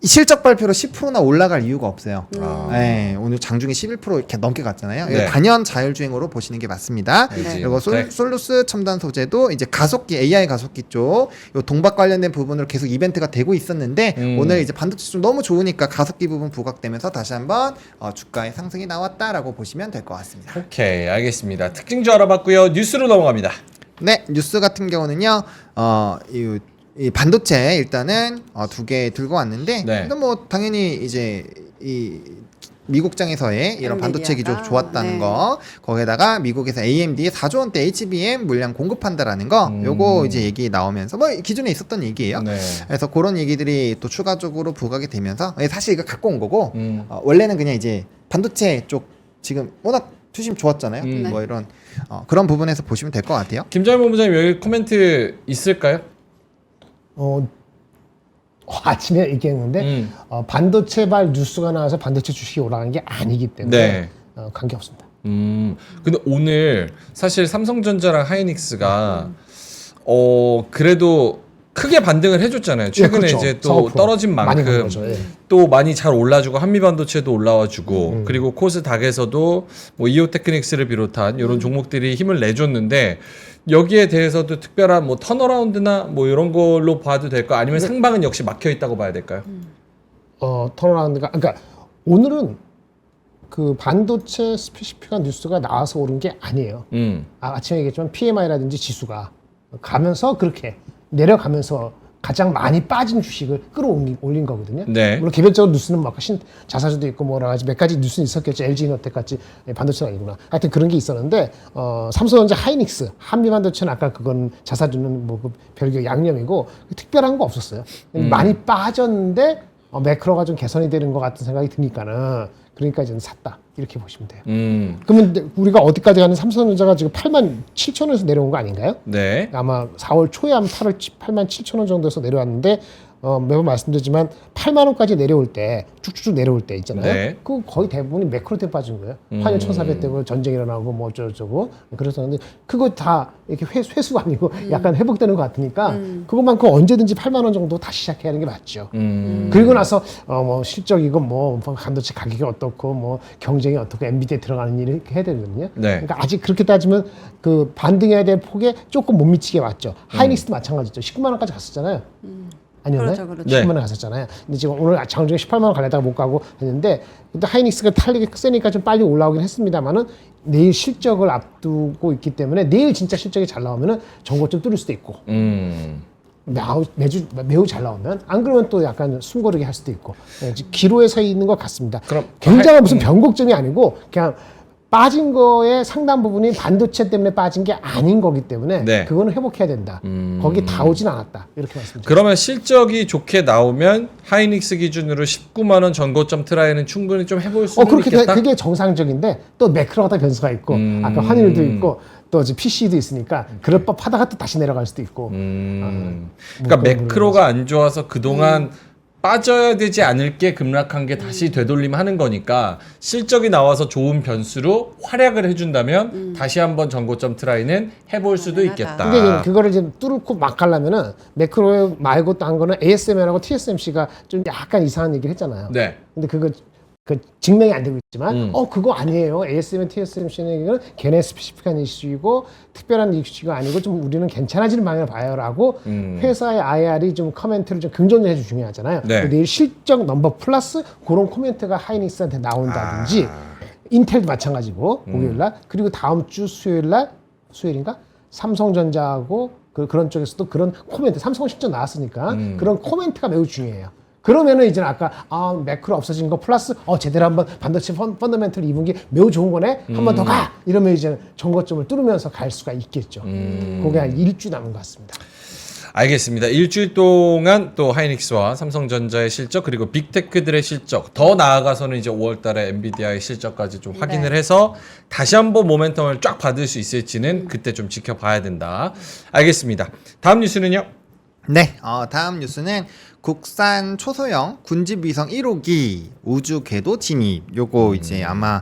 이 실적 발표로 10%나 올라갈 이유가 없어요. 네, 오늘 장중에 11% 이렇게 넘게 갔잖아요. 네. 단연 자율주행으로 보시는 게 맞습니다. 네. 그리고 솔루스 첨단 소재도 이제 가속기 AI 가속기 쪽 요 동박 관련된 부분으로 계속 이벤트가 되고 있었는데 오늘 이제 반도체 좀 너무 좋으니까 가속기 부분 부각되면서 다시 한번 주가의 상승이 나왔다라고 보시면 될 것 같습니다. 오케이, 알겠습니다. 특징주 알아봤고요. 뉴스로 넘어갑니다. 네, 뉴스 같은 경우는요. 이 반도체 일단은 두 개 들고 왔는데 네. 근데 뭐 당연히 이제 이 미국장에서의 이런 반도체 기조 좋았다는 네. 거 거기에다가 미국에서 AMD에 4조 원대 HBM 물량 공급한다라는 거 요거 이제 얘기 나오면서 뭐 기존에 있었던 얘기예요. 네. 그래서 그런 얘기들이 또 추가적으로 부각이 되면서 사실 이거 갖고 온 거고 원래는 그냥 이제 반도체 쪽 지금 워낙 투심 좋았잖아요. 뭐 이런 그런 부분에서 보시면 될 것 같아요. 김정일 본부장님 여기 코멘트 있을까요? 아침에 얘기했는데 반도체발 뉴스가 나와서 반도체 주식이 올라가는 게 아니기 때문에 네. 관계 없습니다. 근데 오늘 사실 삼성전자랑 하이닉스가 그래도 크게 반등을 해줬잖아요. 최근에 그렇죠. 이제 또 4-5% 떨어진 많이 간 만큼 거죠. 예. 또 많이 잘 올라주고 한미반도체도 올라와주고 그리고 코스닥에서도 뭐 이오테크닉스를 비롯한 이런 종목들이 힘을 내줬는데 여기에 대해서도 특별한 뭐 턴어라운드나 뭐 이런 걸로 봐도 될까? 아니면 상방은 역시 막혀 있다고 봐야 될까요? 턴어라운드가 그러니까 오늘은 그 반도체 스페시픽한 뉴스가 나와서 오른 게 아니에요. 아침에 얘기했지만 PMI라든지 지수가 가면서 그렇게 내려가면서 가장 많이 빠진 주식을 끌어올린 거거든요. 네. 물론 개별적으로 뉴스는 막 자사주도 있고 뭐 여러 가지 몇 가지 뉴스는 있었겠죠. LG이노텍같이 반도체가 아니구나. 하여튼 그런 게 있었는데 삼성전자, 하이닉스, 한미반도체는 아까 그건 자사주는 뭐 그 별개 양념이고 특별한 거 없었어요. 많이 빠졌는데 매크로가 좀 개선이 되는 것 같은 생각이 드니까는 그러니까 이제 샀다 이렇게 보시면 돼요. 그러면 우리가 어디까지 가는 삼성전자가 지금 87,000원에서 내려온 거 아닌가요? 네. 아마 4월 초에 한 87,000원 정도에서 내려왔는데 매번 말씀드리지만 8만 원까지 내려올 때 쭉쭉 내려올 때 있잖아요. 네. 그 거의 대부분이 매크로 때문에 빠진 거예요. 환율 1,400 되고 전쟁이 일어나고 뭐 어쩌고저쩌고 그랬었는데 그거 다 이렇게 회수가 아니고 약간 회복되는 것 같으니까 그것만큼 언제든지 8만 원 정도 다시 시작해야 하는 게 맞죠. 그리고 나서 뭐 실적이고 뭐 반도체 가격이 어떻고 뭐 경쟁이 어떻고 엔비디아에 들어가는 일을 이렇게 해야 되거든요. 네. 그러니까 아직 그렇게 따지면 그 반등해야 될 폭에 조금 못 미치게 왔죠. 하이닉스도 마찬가지죠. 19만 원까지 갔었잖아요. 아니었나요? 그렇죠, 그렇죠. 10만 원 갔었잖아요. 근데 지금 오늘 장중에 18만 원 가려다가 못 가고 했는데 근데 하이닉스가 탄력이 세니까 좀 빨리 올라오긴 했습니다만은 내일 실적을 앞두고 있기 때문에 내일 진짜 실적이 잘 나오면은 전고점 뚫을 수도 있고 매우 잘 나오면 안 그러면 또 약간 숨고르기 할 수도 있고 기로에 서 있는 것 같습니다. 그럼 굉장한 무슨 변곡점이 아니고 그냥 빠진 거의 상당 부분이 반도체 때문에 빠진 게 아닌 거기 때문에 네. 그거는 회복해야 된다. 거기 다 오진 않았다. 이렇게 말씀드립니다. 그러면 실적이 좋게 나오면 하이닉스 기준으로 19만 원 전고점 트라이는 충분히 좀 해볼 수는 그렇게 있겠다. 그게 정상적인데 또 매크로가 다 변수가 있고 아까 환율도 있고 또 이제 PC도 있으니까 그럴 법하다가 또 다시 내려갈 수도 있고. 그러니까 매크로가 안 좋아서 그동안 빠져야 되지 않을 게 급락한 게 다시 되돌림 하는 거니까 실적이 나와서 좋은 변수로 활약을 해준다면 다시 한번 전고점 트라이는 해볼 수도 있겠다. 근데 이제 그거를 이제 뚫고 막 가려면은 매크로 말고 또 한 거는 ASML하고 TSMC가 좀 약간 이상한 얘기를 했잖아요. 네. 근데 그거 증명이 안 되고 있지만 그거 아니에요. ASML, TSMC는 걔네 스페시픽한 이슈이고 특별한 이슈가 아니고 좀 우리는 괜찮아지는 방향을 봐요라고 회사의 IR이 좀 코멘트를 좀 긍정적으로 해주 중요하잖아요. 네. 내일 실적 넘버 플러스 그런 코멘트가 하이닉스한테 나온다든지 인텔도 마찬가지고 목요일날 그리고 다음 주 수요일인가 삼성전자하고 그런 쪽에서도 그런 코멘트 삼성 실적 나왔으니까 그런 코멘트가 매우 중요해요. 그러면은 이제 아까 매크로 없어진 거 플러스 제대로 한번 반도체 펀더멘털 2분기 매우 좋은 거네 한 번 더 가 이러면 이제 전고점을 뚫으면서 갈 수가 있겠죠. 그게 한 일주 남은 것 같습니다. 알겠습니다. 일주일 동안 또 하이닉스와 삼성전자의 실적 그리고 빅테크들의 실적 더 나아가서는 이제 5월달에 엔비디아의 실적까지 좀 확인을 해서 다시 한번 모멘텀을 쫙 받을 수 있을지는 그때 좀 지켜봐야 된다. 알겠습니다. 다음 뉴스는요? 네, 다음 뉴스는 국산 초소형 군집위성 1호기 우주 궤도 진입. 요거 이제 아마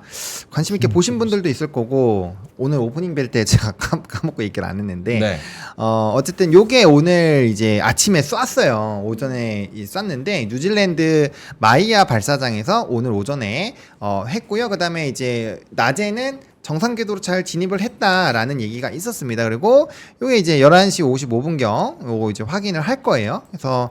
관심 있게 보신 분들도 있을 거고 오늘 오프닝 벨 때 제가 까먹고 얘기를 안 했는데 네. 어쨌든 요게 오늘 이제 아침에 쐈어요. 오전에 쐈는데 뉴질랜드 마이아 발사장에서 오늘 오전에 했고요. 그다음에 이제 낮에는 정상 궤도로 잘 진입을 했다라는 얘기가 있었습니다. 그리고 요게 이제 11시 55분경 요거 이제 확인을 할 거예요. 그래서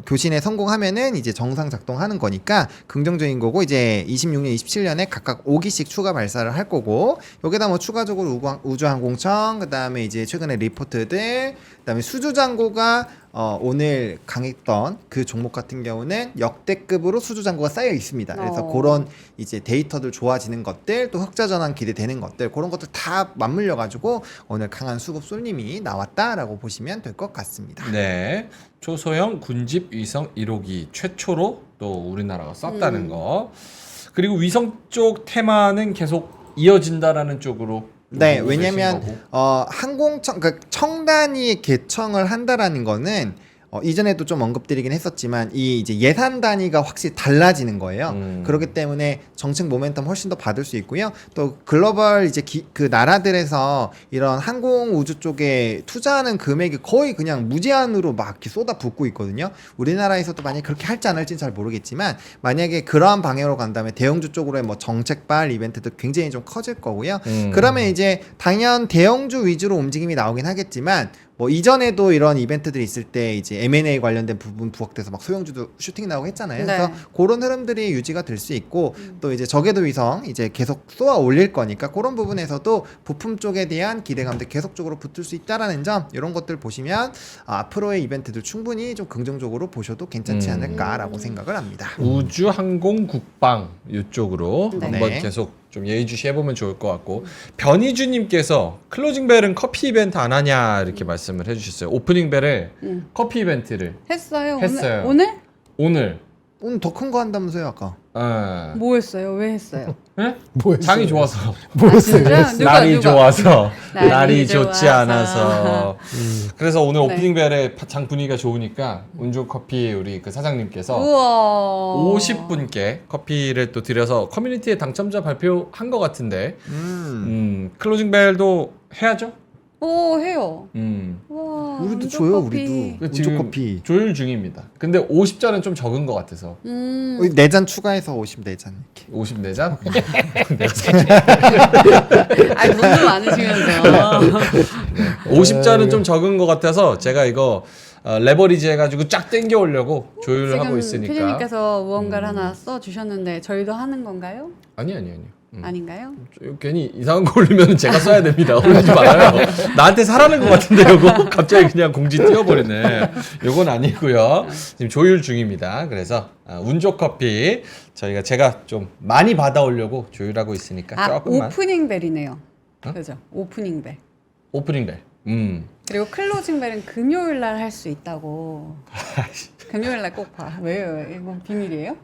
교신에 성공하면은 이제 정상 작동하는 거니까 긍정적인 거고 이제 26년, 27년에 각각 5기씩 추가 발사를 할 거고 여기다 뭐 추가적으로 우주항공청 그다음에 이제 최근에 리포트들 그다음에 수주잔고가 오늘 강했던 그 종목 같은 경우는 역대급으로 수주잔고가 쌓여 있습니다. 그래서 그런 이제 데이터들 좋아지는 것들 또 흑자 전환 기대되는 것들 그런 것들 다 맞물려 가지고 오늘 강한 수급 쏠림이 나왔다라고 보시면 될 것 같습니다. 네. 초소형 군집 위성 1호기 최초로 또 우리나라가 쐈다는 거. 그리고 위성 쪽 테마는 계속 이어진다라는 쪽으로 네, 보고 계신 왜냐면 거고. 항공청 그러니까 청단이 개청을 한다라는 거는 이전에도 좀 언급드리긴 했었지만 이 이제 예산 단위가 확실히 달라지는 거예요. 그렇기 때문에 정책 모멘텀 훨씬 더 받을 수 있고요. 또 글로벌 이제 그 나라들에서 이런 항공 우주 쪽에 투자하는 금액이 거의 그냥 무제한으로 막 이렇게 쏟아붓고 있거든요. 우리나라에서도 만약에 그렇게 할지 안 할지는 잘 모르겠지만 만약에 그러한 방향으로 간다면 대형주 쪽으로의 뭐 정책발 이벤트도 굉장히 좀 커질 거고요. 그러면 이제 당연 대형주 위주로 움직임이 나오긴 하겠지만 뭐 이전에도 이런 이벤트들이 있을 때 이제 M&A 관련된 부분 부각돼서 막 소형주도 슈팅 나오고 했잖아요. 네. 그래서 그런 흐름들이 유지가 될 수 있고 또 이제 저궤도 위성 이제 계속 쏘아 올릴 거니까 그런 부분에서도 부품 쪽에 대한 기대감들 계속적으로 붙을 수 있다라는 점 이런 것들 보시면 앞으로의 이벤트들 충분히 좀 긍정적으로 보셔도 괜찮지 않을까라고 생각을 합니다. 우주 항공 국방 이쪽으로 네. 한번 계속 좀 예의주시 해보면 좋을 것 같고 변희주님께서 클로징 벨은 커피 이벤트 안 하냐 이렇게 말씀을 해주셨어요. 오프닝 벨을 커피 이벤트를 했어요. 했어요. 오늘? 오늘 오늘 더 큰 거 한다면서요 아까? 뭐 했어요? 왜 했어요? 네? 뭐 했어요? 장이 좋아서 뭐였어요? 진짜? 누가, 날이 누가? 좋아서 날이 날이 좋지 좋아서. 않아서 그래서 오늘 네. 오프닝 벨에 장 분위기가 좋으니까 운주 커피 우리 그 사장님께서 우와. 50분께 커피를 또 드려서 커뮤니티에 당첨자 발표한 것 같은데 클로징 벨도 해야죠? 오, 해요. 와, 우리도 운조 줘요 커피. 우리도. 운조 지금 커피. 조율 중입니다. 근데 50잔은 좀 적은 것 같아서 4잔 추가해서 54잔 이렇게. 54잔? 아, 돈도 많으시면서. 50잔은 좀 적은 것 같아서 제가 이거 레버리지 해가지고 쫙 땡겨 오려고 조율을 하고 지금 있으니까 피디님께서 무언가를 하나 써 주셨는데 저희도 하는 건가요? 아니요. 아닌가요? 괜히 이상한 거 올리면 제가 써야 됩니다. 올리지 말아요. 나한테 사라는 것 같은데 요거 갑자기 그냥 공지 띄워버리네. 요건 아니고요. 지금 조율 중입니다. 그래서 운조 커피 제가 좀 많이 받아오려고 조율하고 있으니까 아, 조금만 오프닝 벨이네요. 어? 그죠? 오프닝 벨. 오프닝 벨. 그리고 클로징 벨은 금요일 날 할 수 있다고. 금요일 날 꼭 봐. 왜요? 이거 비밀이에요?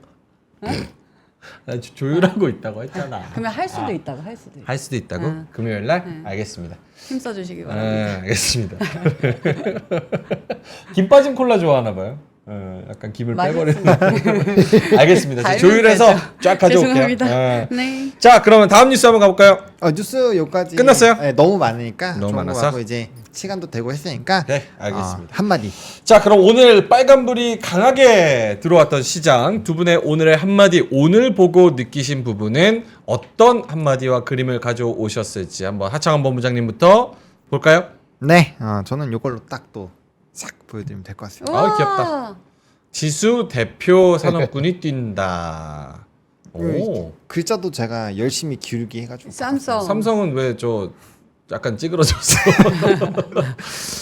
나 조율하고 있다고 했잖아. 그러면 할 수도 있다고. 할 수도 있다고. 할 수도 있다고? 금요일 날? 알겠습니다. 힘써 주시기 바랍니다. 알겠습니다. 김 빠진 콜라 좋아하나 봐요. 약간 김을 빼버리는. 알겠습니다. 다 조율해서 알면 쫙 가져올게요. 죄송합니다. 네. 자, 그러면 다음 뉴스 한번 가볼까요? 뉴스 여기까지 끝났어요? 네, 너무 많으니까 너무 좋은 거 많아서? 같고 이제 시간도 되고 했으니까 네, 알겠습니다. 한마디. 자, 그럼 오늘 빨간불이 강하게 들어왔던 시장 두 분의 오늘의 한마디, 오늘 보고 느끼신 부분은 어떤 한마디와 그림을 가져오셨을지 한번 하창원 본부장님부터 볼까요? 네, 저는 이걸로 딱 또 싹 보여드리면 될 것 같습니다. 아, 귀엽다. 지수 대표 산업군이 뛴다. 오. 글자도 제가 열심히 기울기 해가지고 삼성. 삼성은 왜 저 약간 찌그러졌어?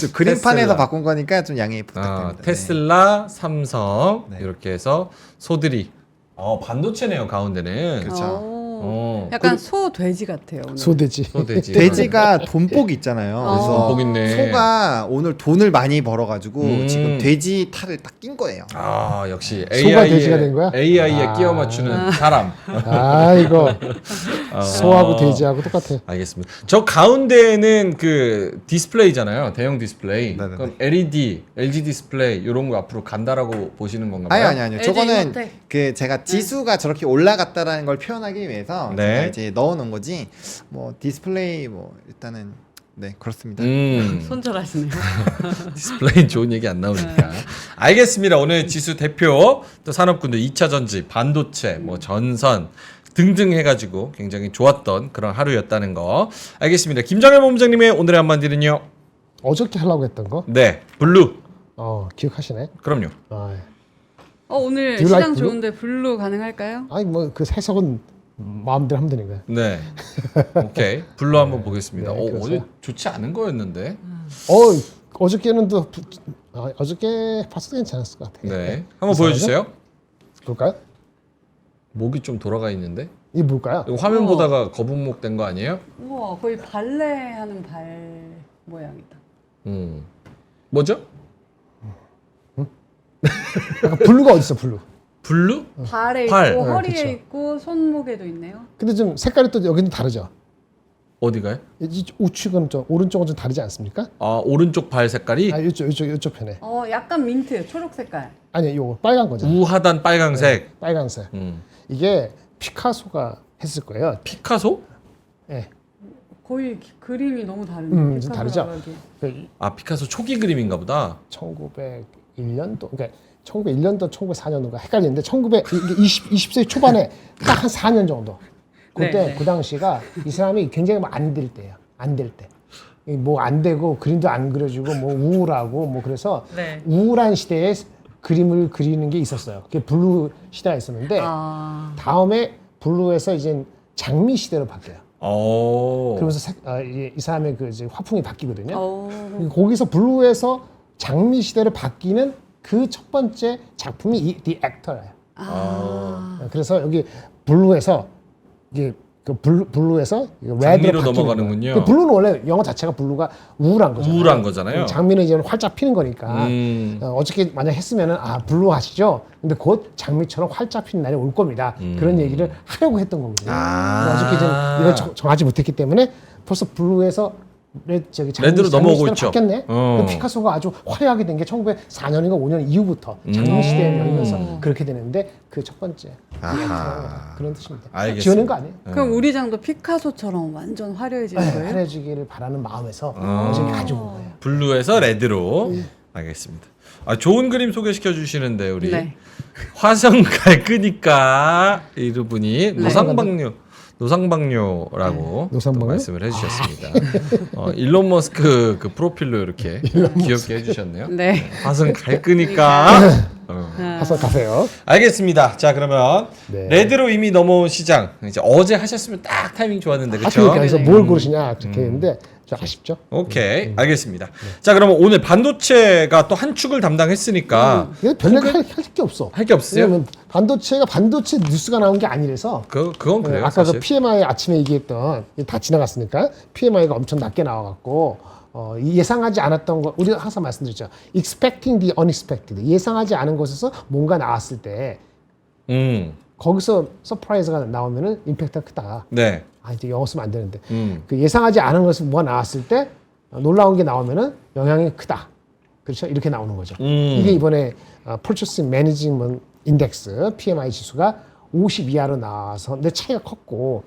저 그림판에서 테슬라. 바꾼 거니까 좀 양해 부탁드립니다. 테슬라, 삼성 네. 이렇게 해서 소들이 반도체네요 가운데는. 그렇죠. 약간 소 돼지 같아요. 오늘. 소돼지. 소돼지. 돼지가 돈복이 있잖아요. 그래서 돈복 있네. 소가 오늘 돈을 많이 벌어가지고 지금 돼지 탈을 딱 낀 거예요. 아 역시 소가 돼지가 된 거야? AI에 끼워 맞추는 사람. 아 이거 소하고 돼지하고 똑같아. 알겠습니다. 저 가운데는 그 디스플레이잖아요. 대형 디스플레이. 네네네. 그럼 LED, LG 디스플레이 이런 거 앞으로 간다라고 보시는 건가 봐요. 아니요. LG 저거는 현대. 그 제가 지수가 저렇게 올라갔다라는 걸 표현하기 위해서 네. 제가 이제 넣어놓은 거지. 뭐 디스플레이 뭐 일단은 네 그렇습니다. 손절하시네요. 디스플레이는 좋은 얘기 안 나오니까. 알겠습니다. 오늘 지수 대표 또 산업군들 2차 전지, 반도체, 뭐 전선 등등 해가지고 굉장히 좋았던 그런 하루였다는 거. 알겠습니다. 김정일 본부장님의 오늘의 한마디는요. 어저께 하려고 했던 거? 네, 블루. 기억하시네. 그럼요. 오늘 Do you 시장 like blue? 좋은데 블루 가능할까요? 아니 뭐 그 해석은 마음대로 하면 되는 거야. 네. 오케이. 블루 한번 보겠습니다. 네, 그렇죠. 어제 좋지 않은 거였는데. 어저께는 또 어저께 봤어도 괜찮았을 것 같아요. 네. 한번 보여주세요. 볼까요? 목이 좀 돌아가 있는데. 이게 뭘까요? 이거 화면 보다가 거북목 된 거 아니에요? 우와, 거의 발레 하는 발 모양이다. 뭐죠? 약간 블루가 어디 있어 블루? 블루? 발에 발. 있고 네, 허리에 그쵸. 있고 손목에도 있네요. 근데 좀 색깔이 또 여기는 다르죠. 어디가요? 이 우측은 좀 오른쪽은 좀 다르지 않습니까? 아 오른쪽 발 색깔이 이쪽 편에. 약간 민트, 초록 색깔. 아니 요거 빨간 거죠. 우하단 빨강색. 빨간색. 음. 이게 피카소가 했을 거예요. 피카소? 예. 거의 그림이 너무 다른데. 좀 다르죠? 그 아 피카소 초기 그림인가 보다. 1901년도 그러니까 1901년도 1904년도가 헷갈리는데 20세 초반에 딱 한 4년 정도. 그때 네, 네. 그 당시가 이 사람이 굉장히 안 될 때예요. 안 될 때. 뭐 안 되고 그림도 안 그려지고 뭐 우울하고 뭐 그래서 네. 우울한 시대에 그림을 그리는 게 있었어요. 그게 블루 시대가 있었는데 다음에 블루에서 이제 장미 시대로 바뀌어요. 그러면서 이 사람의 그 이제 화풍이 바뀌거든요. 거기서 블루에서 장미 시대로 바뀌는 그 첫 번째 작품이 이 The Actor예요. 그래서 여기 블루에서 이게 그 블루에서 장미로 넘어가는군요. 그 블루는 원래 영어 자체가 블루가 우울한 거잖아요. 우울한 거잖아요. 장미는 이제 활짝 피는 거니까 어저께 만약 했으면은 블루 하시죠. 근데 곧 장미처럼 활짝 피는 날이 올 겁니다. 그런 얘기를 하려고 했던 거거든요. 어저께 이걸 정하지 못했기 때문에 벌써 블루에서 레드로 넘어오고 있죠. 바뀌었네. 피카소가 아주 화려하게 된 게 1904년인가 5년 이후부터 장미 시대에 열면서 그렇게 되는데 그 첫 번째 그런 뜻입니다. 알겠습니다. 지어낸 거 아니에요? 그럼 우리 장도 피카소처럼 완전 화려해지는 거예요? 화려해지기를 바라는 마음에서 어저께 가져온 거예요. 블루에서 레드로. 알겠습니다. 좋은 그림 소개시켜 주시는데 우리 네. 화성 갈 거니까 이분이 노상방뇨라고 노상방뇨? 또 말씀을 해주셨습니다. 일론 머스크 그 프로필로 이렇게 귀엽게 해주셨네요. 네. 화성 갈 거니까. 가서 가세요. 알겠습니다. 자 그러면 네. 레드로 이미 넘어온 시장 이제 어제 하셨으면 딱 타이밍 좋았는데 그렇죠? 그러니까 그래서 뭘 고르시냐 그렇게 했는데 좀 아쉽죠. 오케이 알겠습니다. 자 그러면 오늘 반도체가 또 한 축을 담당했으니까 별로 할게 없어. 할 게 없어요? 왜냐면 반도체 뉴스가 나온 게 아니라서 그건 그래요. 아까 사실. 그 PMI 아침에 얘기했던 다 지나갔으니까 PMI가 엄청 낮게 나와갖고 예상하지 않았던 거 우리가 항상 말씀드렸죠. Expecting the unexpected. 예상하지 않은 곳에서 뭔가 나왔을 때 거기서 서프라이즈가 나오면은 임팩트가 크다. 네. 이제 영어 쓰면 안 되는데 그 예상하지 않은 것에서 뭐가 나왔을 때 놀라운 게 나오면은 영향이 크다. 그렇죠? 이렇게 나오는 거죠. 이게 이번에 Purchasing Management Index PMI 지수가 50 이하로 나와서 근데 차이가 컸고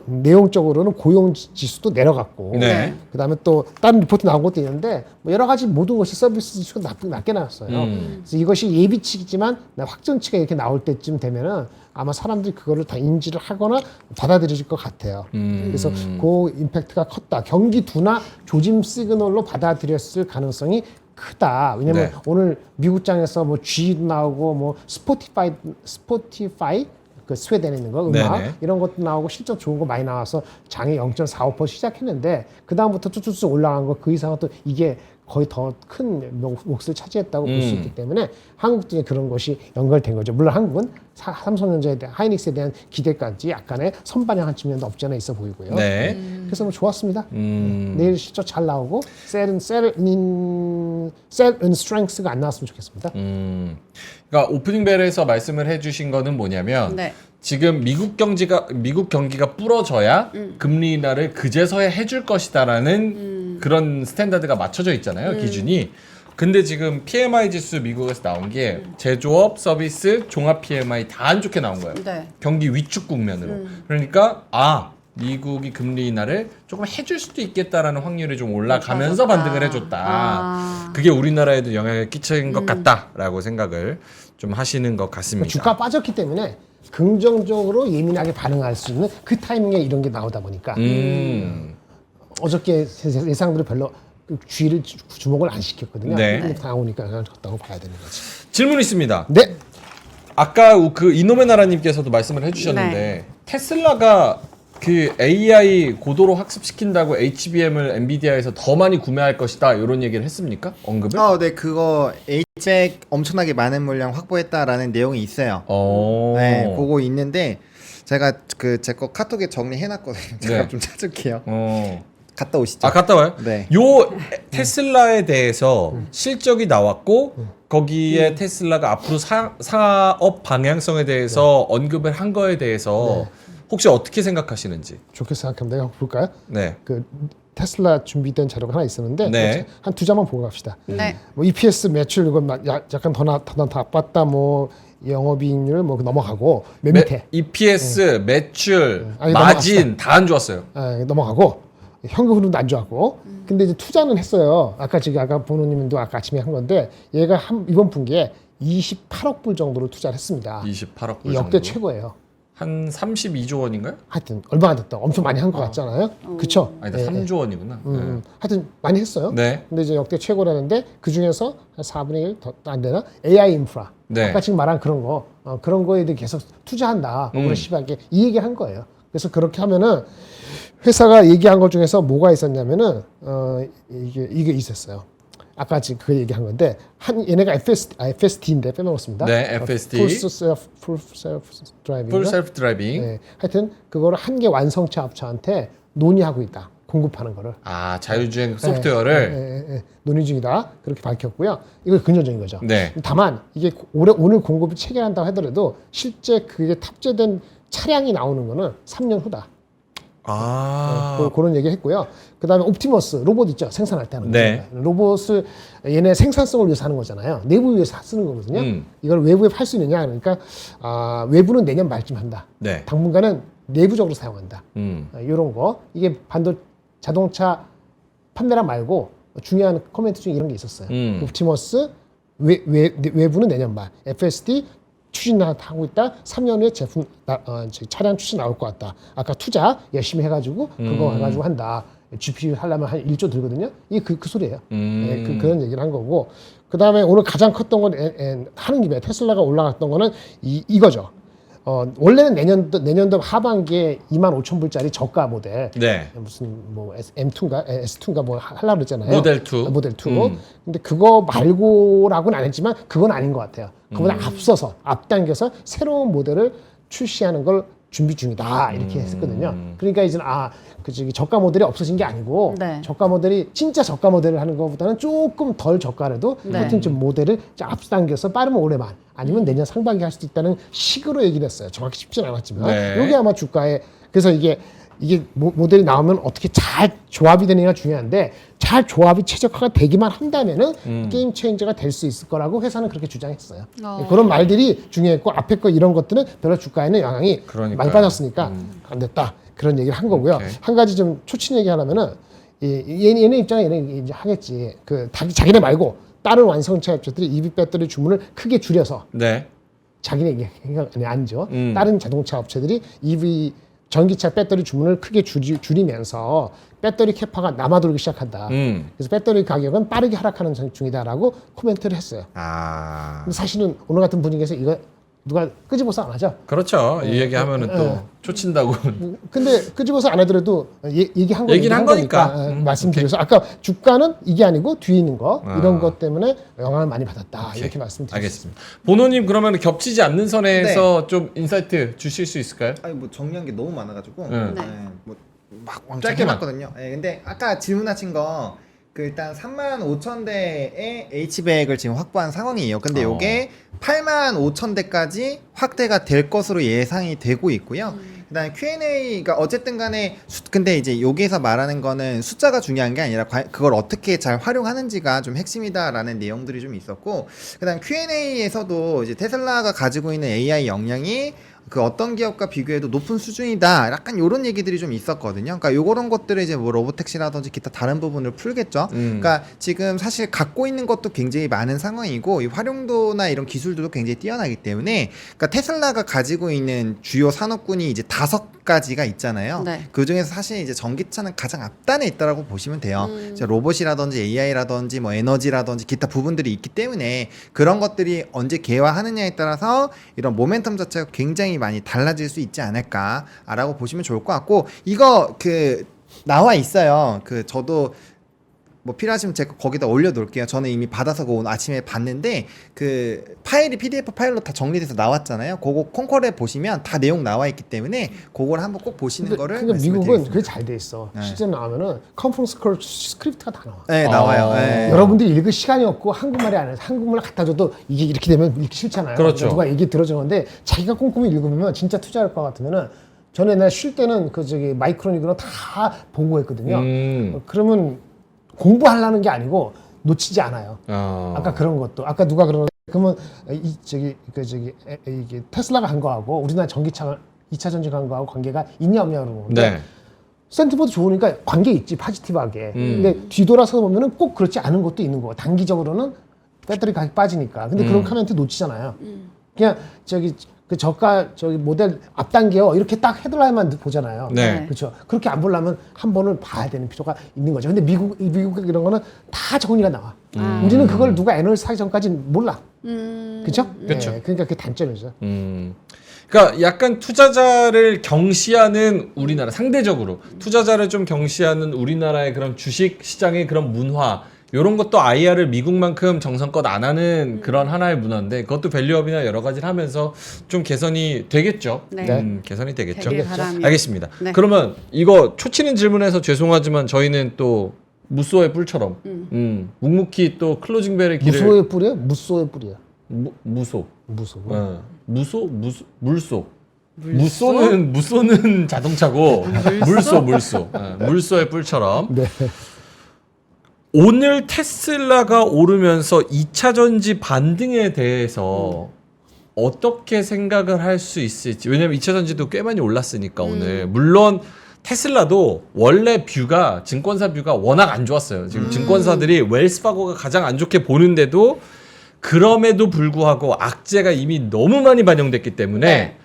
내용적으로는 고용 지수도 내려갔고 네. 그다음에 또 다른 리포트 나온 것도 있는데 뭐 여러 가지 모든 것이 서비스 지수가 낮게 나왔어요. 그래서 이것이 예비치이지만 확정치가 이렇게 나올 때쯤 되면은 아마 사람들이 그거를 다 인지를 하거나 받아들일 것 같아요. 그래서 그 임팩트가 컸다. 경기 둔화 조짐 시그널로 받아들였을 가능성이 크다. 왜냐면 네. 오늘 미국장에서 뭐 G도 나오고 뭐 스포티파이 그 스웨덴에 있는 거 음악 네네. 이런 것도 나오고 실적 좋은 거 많이 나와서 장에 0.45% 시작했는데 그 다음부터 쭈쭈쭈 올라간 거 그 이상은 또 이게 거의 더 큰 몫을 차지했다고 볼 수 있기 때문에 한국도 그런 것이 연결된 거죠. 물론 한국은 삼성전자에 대한 하이닉스에 대한 기대까지 약간의 선반영한 측면도 없지 않아 있어 보이고요. 네. 그래서 뭐 좋았습니다. 내일 실적 잘 나오고 셀은 스트렝스가 안 나왔으면 좋겠습니다. 그러니까 오프닝 벨에서 말씀을 해주신 거는 뭐냐면 네. 지금 미국 경기가 불어져야 금리 인하를 그제서야 해줄 것이다라는 그런 스탠다드가 맞춰져 있잖아요. 기준이. 근데 지금 PMI 지수 미국에서 나온 게 제조업, 서비스, 종합 PMI 다 안 좋게 나온 거예요. 네. 경기 위축 국면으로. 그러니까 미국이 금리 인하를 조금 해줄 수도 있겠다라는 확률이 좀 올라가면서 반등을 해줬다. 그게 우리나라에도 영향을 끼친 것 같다라고 생각을 좀 하시는 것 같습니다. 주가 빠졌기 때문에 긍정적으로 예민하게 반응할 수 있는 그 타이밍에 이런 게 나오다 보니까 어저께 예상들이 별로 주목을 안 시켰거든요. 네. 나오니까 그냥 졌다고 봐야 되는 거지. 질문 있습니다. 네. 아까 그 이노메 나라님께서도 말씀을 해주셨는데 네. 테슬라가 그 AI 고도로 학습시킨다고 HBM을 엔비디아에서 더 많이 구매할 것이다 이런 얘기를 했습니까? 언급을? 네, 그거 H100 엄청나게 많은 물량 확보했다라는 내용이 있어요. 네, 그거 있는데 제가 제 거 카톡에 정리해놨거든요. 제가 네. 좀 찾을게요. 갔다 오시죠. 갔다 와요? 네. 요 테슬라에 대해서 실적이 나왔고 거기에 테슬라가 앞으로 사업 방향성에 대해서 언급을 한 거에 대해서 혹시 어떻게 생각하시는지? 좋게 생각하면 내가 볼까요? 네. 그 테슬라 준비된 자료가 하나 있었는데 네. 한 두 장만 보고 갑시다. 네. 뭐 EPS 매출 이거 약간 더 나빴다 뭐 영업이익률 뭐 넘어가고 맨 밑에 EPS, 매출, 아니, 마진 다 안 좋았어요. 넘어가고 현금 흐름도 안 좋았고 근데 이제 투자는 했어요. 아까 보노님도 아까 아침에 한 건데 얘가 이번 분기에 28억 불 정도로 투자를 했습니다. 28억 불 역대 정도. 최고예요. 한 32조 원인가요? 하여튼 얼마 안 됐다. 엄청 많이 한 것 같잖아요. 그쵸? 아니다, 예, 3조 원이구나. 하여튼 많이 했어요. 네. 근데 이제 역대 최고라는데 그 중에서 한 4분의 1 더 안 되나? AI 인프라. 네. 아까 지금 말한 그런 거, 그런 거에 대해 계속 투자한다. 어그레시브하게 이 얘기를 한 거예요. 그래서 그렇게 하면은 회사가 얘기한 것 중에서 뭐가 있었냐면은 이게 있었어요. 아까 지금 그 얘기한 건데 얘네가 FSD인데 빼먹었습니다. 네, FSD. Full Self Driving. 풀 셀프 드라이빙. 네, 하여튼 그거를 한 개 완성차 업체한테 논의하고 있다. 공급하는 거를. 아, 자율주행 소프트웨어를. 논의 중이다. 그렇게 밝혔고요. 이거 긍정적인 거죠. 네. 다만 이게 오늘 공급이 체결한다고 하더라도 실제 그게 탑재된 차량이 나오는 거는 3년 후다. 그런 얘기 했고요. 그 다음에 옵티머스 로봇 있죠. 생산할 때 하는 거. 네. 로봇을 얘네 생산성을 위해서 하는 거잖아요. 내부 위해서 쓰는 거거든요. 이걸 외부에 팔 수 있느냐. 그러니까 외부는 내년 말쯤 한다. 네. 당분간은 내부적으로 사용한다. 이런 거. 이게 자동차 판매량 말고 중요한 코멘트 중에 이런 게 있었어요. 옵티머스 외부는 내년 말. FSD 추진하고 있다. 3년 후에 제품 차량 출시 나올 것 같다. 아까 투자 열심히 해가지고 그거 해가지고 한다. GPU 하려면 한 1조 들거든요. 이게 그 소리예요. 그런 얘기를 한 거고. 그 다음에 오늘 가장 컸던 건 하는 김에 테슬라가 올라갔던 거는 이거죠. 원래는 내년도 하반기에 25,000불짜리 저가 모델. 네. 무슨 뭐 M2인가 S2인가 뭐 하려고 그랬잖아요. 모델 2. 모델 2. 근데 그거 말고라고는 안 했지만 그건 아닌 것 같아요. 그보다 앞당겨서 새로운 모델을 출시하는 걸 준비 중이다. 이렇게 했었거든요. 그러니까 이제는 저가 모델이 없어진 게 아니고 네. 저가 모델이 진짜 저가 모델을 하는 것보다는 조금 덜 저가라도 네. 하여튼 좀 모델을 앞당겨서 빠르면 올해만 아니면 내년 상반기 할 수도 있다는 식으로 얘기를 했어요. 정확히 쉽지는 않았지만 네. 이게 아마 주가에 그래서 이게 모델이 나오면 어떻게 잘 조합이 되느냐가 중요한데 잘 조합이 최적화가 되기만 한다면은 게임 체인저가 될 수 있을 거라고 회사는 그렇게 주장했어요. 그런 말들이 중요했고 앞에 거 이런 것들은 별로 주가에는 영향이 그러니까요. 많이 빠졌으니까 안 됐다. 그런 얘기를 한 거고요. 오케이. 한 가지 좀 초친 얘기하려면은 얘네 입장에 얘네 이제 하겠지. 자기네 말고 다른 완성차 업체들이 EV 배터리 주문을 크게 줄여서 네. 자기네 생각이 아니죠. 다른 자동차 업체들이 EV 전기차 배터리 주문을 크게 줄이면서 배터리 캐파가 남아돌기 시작한다. 그래서 배터리 가격은 빠르게 하락하는 중이다라고 코멘트를 했어요. 근데 사실은 오늘 같은 분위기에서 이거 누가 끄집어서 안 하죠. 그렇죠. 이 얘기하면은 또 초친다고. 근데 끄집어서 안 하더라도 얘기한 거 얘기는 한 거니까. 말씀드려서 아까 주가는 이게 아니고 뒤에 있는 거 이런 것 때문에 영향을 많이 받았다. 오케이. 이렇게 말씀드렸습니다. 알겠습니다. 보노님 그러면 겹치지 않는 선에서 좀 인사이트 주실 수 있을까요? 아니 뭐 정리한 게 너무 많아가지고 네. 뭐막 왕창 짧게만. 해놨거든요. 네, 근데 아까 질문하신 거 일단 35,000대의 H백을 지금 확보한 상황이에요. 근데 요게 85,000대까지 확대가 될 것으로 예상이 되고 있고요. 그다음에 Q&A가 어쨌든 간에 근데 이제 여기에서 말하는 거는 숫자가 중요한 게 아니라 그걸 어떻게 잘 활용하는지가 좀 핵심이다라는 내용들이 좀 있었고, 그다음 Q&A에서도 이제 테슬라가 가지고 있는 AI 역량이 어떤 기업과 비교해도 높은 수준이다. 약간 요런 얘기들이 좀 있었거든요. 그러니까 요런 것들을 이제 뭐 로보택시라든지 기타 다른 부분을 풀겠죠. 그러니까 지금 사실 갖고 있는 것도 굉장히 많은 상황이고 이 활용도나 이런 기술들도 굉장히 뛰어나기 때문에 그러니까 테슬라가 가지고 있는 주요 산업군이 이제 5가지가 있잖아요. 네. 그 중에서 사실 이제 전기차는 가장 앞단에 있다라고 보시면 돼요. 이제 로봇이라든지 AI라든지 뭐 에너지라든지 기타 부분들이 있기 때문에 그런 것들이 언제 개화하느냐에 따라서 이런 모멘텀 자체가 굉장히 많이 달라질 수 있지 않을까라고 보시면 좋을 것 같고, 이거 나와 있어요. 저도 뭐 필요하시면 제가 거기다 올려놓을게요. 저는 이미 받아서 오늘 아침에 봤는데 파일이 PDF 파일로 다 정리돼서 나왔잖아요. 그거 콩콜에 보시면 다 내용 나와 있기 때문에 그걸 한번 꼭 보시는 거를 그러니까 미국은 말씀드리겠습니다. 그게 잘 돼 있어. 네. 실제 나오면은 컨퍼런스 콜 스크립트가 다 나와. 네, 나와요. 네. 여러분들이 읽을 시간이 없고 한국말이 안 해서 한국말을 갖다 줘도 이게 이렇게 되면 읽기 싫잖아요. 그렇죠. 누가 얘기 들어주는데 자기가 꼼꼼히 읽으면 진짜 투자할 것 같으면은 저는 옛날 쉴 때는 마이크로닉으로 다 보고했거든요. 그러면 공부하려는 게 아니고 놓치지 않아요. 아까 그런 것도 아까 누가 그러면 이게 테슬라가 한 거하고 우리나라 전기차 2차 전지가 한 거하고 관계가 있냐 없냐 그러는 건데 네. 센티포드 좋으니까 관계 있지 포지티브하게. 근데 뒤돌아서 보면은 꼭 그렇지 않은 것도 있는 거고 단기적으로는 배터리 가격 빠지니까. 근데 그런 코멘트 놓치잖아요. 그냥 그 저가 저기 모델 앞단계요 이렇게 딱 헤드라인만 보잖아요. 네. 그렇죠. 그렇게 안 보려면 한 번은 봐야 되는 필요가 있는 거죠. 근데 미국 이런 거는 다 정리가 나와. 우리는 그걸 누가 에너지 사기 전까지는 몰라. 그렇죠? 그쵸. 그러니까 그게 단점이죠. 그러니까 약간 투자자를 경시하는 우리나라 상대적으로 투자자를 좀 경시하는 우리나라의 그런 주식 시장의 그런 문화 이런 것도 IR을 미국만큼 정성껏 안 하는 그런 하나의 문화인데 그것도 밸류업이나 여러 가지를 하면서 좀 개선이 되겠죠. 네. 개선이 되겠죠. 되길 바라며. 알겠습니다. 네. 그러면 이거 초치는 질문해서 죄송하지만 저희는 또 무쏘의 뿔처럼 묵묵히 또 클로징벨의 길을 무소의 뿔이야? 무소의 뿔이야. 무소. 무소. 물소. 무쏘는 자동차고 물소. 물소의 뿔처럼. 네. 오늘 테슬라가 오르면서 2차 전지 반등에 대해서 어떻게 생각을 할 수 있을지. 왜냐면 2차 전지도 꽤 많이 올랐으니까 오늘. 물론 테슬라도 원래 뷰가 증권사 뷰가 워낙 안 좋았어요. 지금 증권사들이 웰스파고가 가장 안 좋게 보는데도 그럼에도 불구하고 악재가 이미 너무 많이 반영됐기 때문에 네.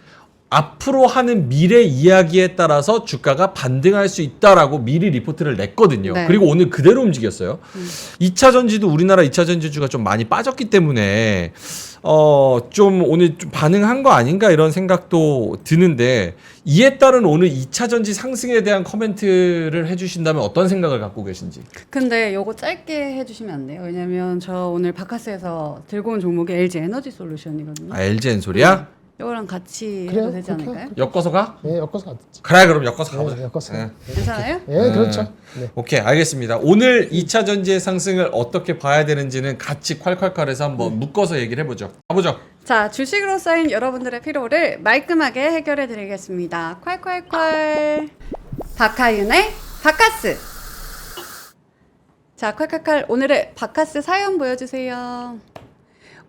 앞으로 하는 미래 이야기에 따라서 주가가 반등할 수 있다라고 미리 리포트를 냈거든요. 네. 그리고 오늘 그대로 움직였어요. 2차 전지도 우리나라 2차 전지주가 좀 많이 빠졌기 때문에 좀 오늘 좀 반응한 거 아닌가 이런 생각도 드는데 이에 따른 오늘 2차 전지 상승에 대한 코멘트를 해주신다면 어떤 생각을 갖고 계신지. 근데 요거 짧게 해주시면 안 돼요. 왜냐면 저 오늘 바카스에서 들고 온 종목이 LG 에너지 솔루션이거든요. 아, LG엔 소리야? 요거랑 같이 그래요? 해도 되지 그렇게 않을까요? 엮어서 가? 예, 엮어서 갔지. 그래 그럼 엮어서 가보자. 예, 엮어서. 예. 괜찮아요? 예, 그렇죠. 네. 오케이 알겠습니다. 오늘 2차 전지의 상승을 어떻게 봐야 되는지는 같이 콸콸콸해서 한번 묶어서 얘기를 해보죠. 가보죠. 자, 주식으로 쌓인 여러분들의 피로를 말끔하게 해결해 드리겠습니다. 콸콸콸. 박하윤의 바카스. 자, 콸콸콸. 오늘의 바카스 사연 보여주세요.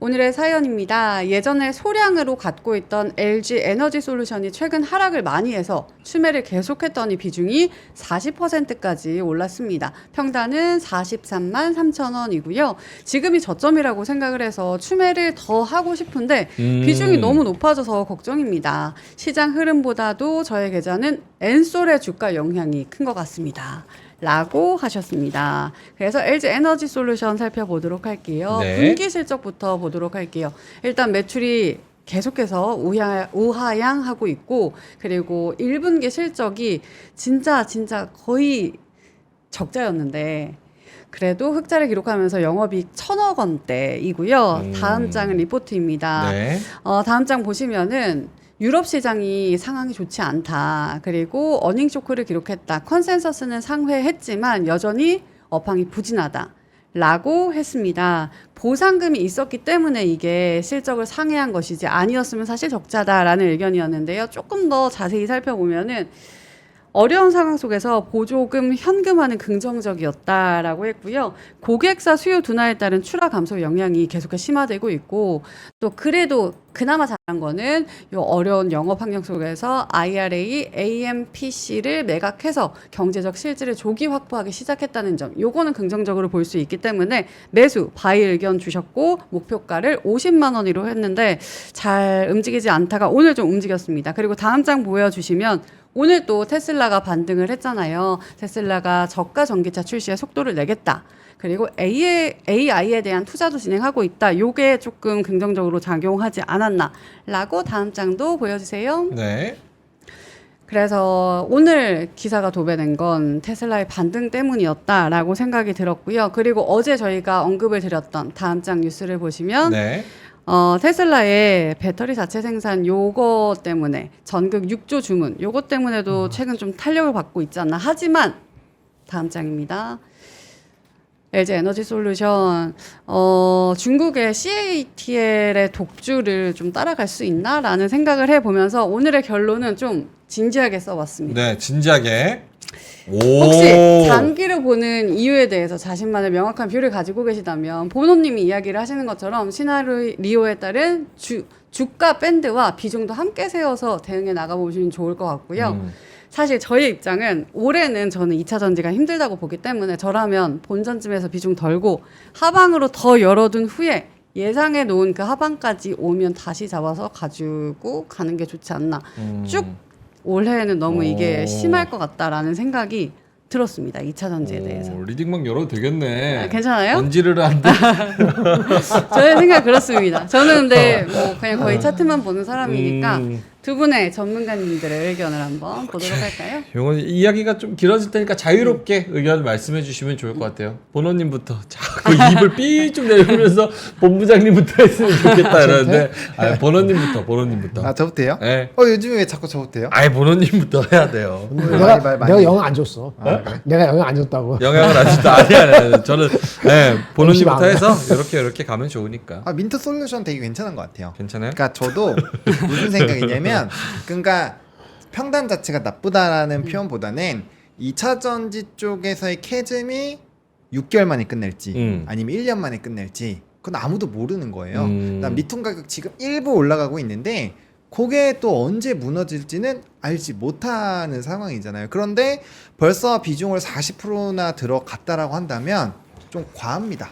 오늘의 사연입니다. 예전에 소량으로 갖고 있던 LG 에너지 솔루션이 최근 하락을 많이 해서 추매를 계속했더니 비중이 40%까지 올랐습니다. 평단은 43만 3천 원이고요. 지금이 저점이라고 생각을 해서 추매를 더 하고 싶은데 비중이 너무 높아져서 걱정입니다. 시장 흐름보다도 저의 계좌는 엔솔의 주가 영향이 큰 것 같습니다. 라고 하셨습니다. 그래서 LG 에너지 솔루션 살펴보도록 할게요. 네. 분기 실적부터 보도록 할게요. 일단 매출이 계속해서 우하향하고 있고 그리고 1분기 실적이 진짜 거의 적자였는데 그래도 흑자를 기록하면서 영업이익 1,000억 원대이고요. 다음 장은 리포트입니다. 네. 다음 장 보시면은 유럽 시장이 상황이 좋지 않다. 그리고 어닝 쇼크를 기록했다. 컨센서스는 상회했지만 여전히 업황이 부진하다. 라고 했습니다. 보상금이 있었기 때문에 이게 실적을 상회한 것이지 아니었으면 사실 적자다라는 의견이었는데요. 조금 더 자세히 살펴보면은 어려운 상황 속에서 보조금 현금화는 긍정적이었다라고 했고요. 고객사 수요 둔화에 따른 출하 감소 영향이 계속해서 심화되고 있고 또 그래도 그나마 잘한 거는 이 어려운 영업 환경 속에서 IRA, AMPC를 매각해서 경제적 실질을 조기 확보하기 시작했다는 점. 요거는 긍정적으로 볼 수 있기 때문에 매수, 바이 의견 주셨고 목표가를 50만 원으로 했는데 잘 움직이지 않다가 오늘 좀 움직였습니다. 그리고 다음 장 보여주시면 오늘 또 테슬라가 반등을 했잖아요. 테슬라가 저가 전기차 출시에 속도를 내겠다. 그리고 AI에 대한 투자도 진행하고 있다. 요게 조금 긍정적으로 작용하지 않았나라고 다음 장도 보여주세요. 네. 그래서 오늘 기사가 도배된 건 테슬라의 반등 때문이었다라고 생각이 들었고요. 그리고 어제 저희가 언급을 드렸던 다음 장 뉴스를 보시면 네. 테슬라의 배터리 자체 생산 요거 때문에 전국 6조 주문 요거 때문에도 최근 좀 탄력을 받고 있지 않나. 하지만 다음 장입니다. LG 에너지 솔루션 중국의 CATL의 독주를 좀 따라갈 수 있나라는 생각을 해보면서 오늘의 결론은 좀 진지하게 써봤습니다. 네, 진지하게. 오. 혹시 장기를 보는 이유에 대해서 자신만의 명확한 뷰를 가지고 계시다면 보노님이 이야기를 하시는 것처럼 시나리오에 따른 주가 밴드와 비중도 함께 세워서 대응해 나가보시면 좋을 것 같고요. 사실 저의 입장은 올해는 저는 2차 전지가 힘들다고 보기 때문에 저라면 본전쯤에서 비중 덜고 하방으로 더 열어둔 후에 예상해 놓은 그 하방까지 오면 다시 잡아서 가지고 가는 게 좋지 않나. 쭉 올해는 너무 이게 오. 심할 것 같다라는 생각이 들었습니다. 2차 전지에 대해서. 리딩방 열어도 되겠네. 아, 괜찮아요? 번지를 한데. 저의 생각 그렇습니다. 저는 근데 뭐 그냥 거의 차트만 보는 사람이니까 두 분의 전문가님들의 의견을 한번 보도록 할까요? 이건 이야기가 좀 길어질 테니까 자유롭게 의견 말씀해 주시면 좋을 것 같아요. 본원님부터 자꾸 입을 삐 좀 내리면서 본부장님부터 했으면 좋겠다 이러는데 본원님부터. 아 저부터요? 네. 요즘에 왜 자꾸 저부터요? 아이 본원님부터 해야 돼요. 내가 영어 안 줬어. 내가 영어 안 줬다고. 영향을 안 준다. 아니야. 저는 본원님부터 마음. 해서 이렇게 가면 좋으니까. 민트 솔루션 되게 괜찮은 것 같아요. 괜찮아요? 그러니까 저도 무슨 생각이냐면 그러니까 평단 자체가 나쁘다라는 표현보다는 2차 전지 쪽에서의 캐즘이 6개월 만에 끝낼지 아니면 1년 만에 끝낼지 그건 아무도 모르는 거예요. 그다음 리튬 가격 지금 일부 올라가고 있는데 그게 또 언제 무너질지는 알지 못하는 상황이잖아요. 그런데 벌써 비중을 40%나 들어갔다라고 한다면 좀 과합니다.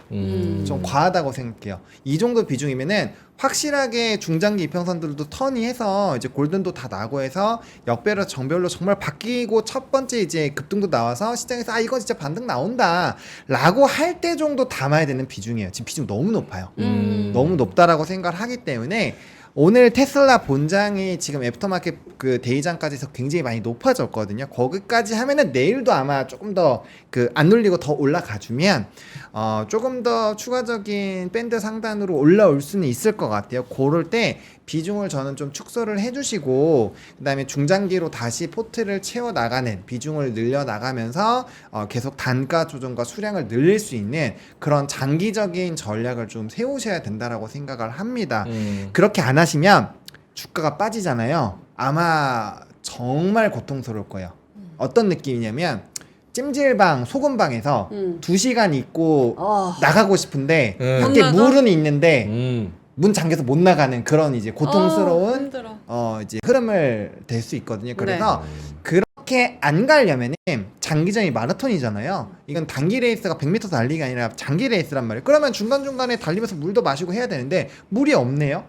좀 과하다고 생각해요. 이 정도 비중이면은 확실하게 중장기 이평선들도 턴이해서 이제 골든도 다 나고 해서 역배로 정별로 정말 바뀌고 첫 번째 이제 급등도 나와서 시장에서 이건 진짜 반등 나온다라고 할 때 정도 담아야 되는 비중이에요. 지금 비중 너무 높아요. 너무 높다라고 생각을 하기 때문에 오늘 테슬라 본장이 지금 애프터마켓 그 데이장까지 해서 굉장히 많이 높아졌거든요. 거기까지 하면은 내일도 아마 조금 더 그 안 눌리고 더 올라가 주면 조금 더 추가적인 밴드 상단으로 올라올 수는 있을 것 같아요. 그럴 때 비중을 저는 좀 축소를 해주시고 그다음에 중장기로 다시 포트를 채워 나가는 비중을 늘려 나가면서 계속 단가 조정과 수량을 늘릴 수 있는 그런 장기적인 전략을 좀 세우셔야 된다라고 생각을 합니다. 그렇게 안 하시면 주가가 빠지잖아요. 아마 정말 고통스러울 거예요. 어떤 느낌이냐면 찜질방 소금방에서 2시간 있고 나가고 싶은데 밖에 못 나가? 물은 있는데 문 잠겨서 못 나가는 그런 이제 고통스러운 힘들어. 이제 흐름을 될 수 있거든요. 그래서 그렇게 안 가려면은 장기전이 마라톤이잖아요. 이건 단기 레이스가 100m 달리기가 아니라 장기 레이스란 말이에요. 그러면 중간중간에 달리면서 물도 마시고 해야 되는데 물이 없네요.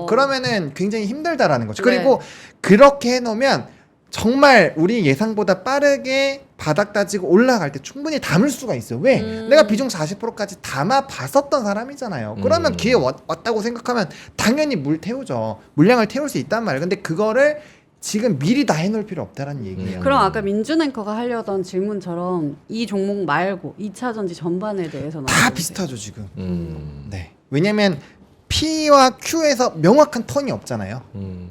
그러면은 굉장히 힘들다라는 거죠. 네. 그리고 그렇게 해놓으면 정말 우리 예상보다 빠르게 바닥 따지고 올라갈 때 충분히 담을 수가 있어요. 왜? 내가 비중 40%까지 담아 봤었던 사람이잖아요. 그러면 기회 왔다고 생각하면 당연히 물 태우죠. 물량을 태울 수 있단 말이에요. 근데 그거를 지금 미리 다 해놓을 필요 없다는 얘기예요. 그럼 아까 민준 앵커가 하려던 질문처럼 이 종목 말고 2차 전지 전반에 대해서는 다 어떠세요? 비슷하죠 지금. 네. 왜냐면 P와 Q에서 명확한 턴이 없잖아요.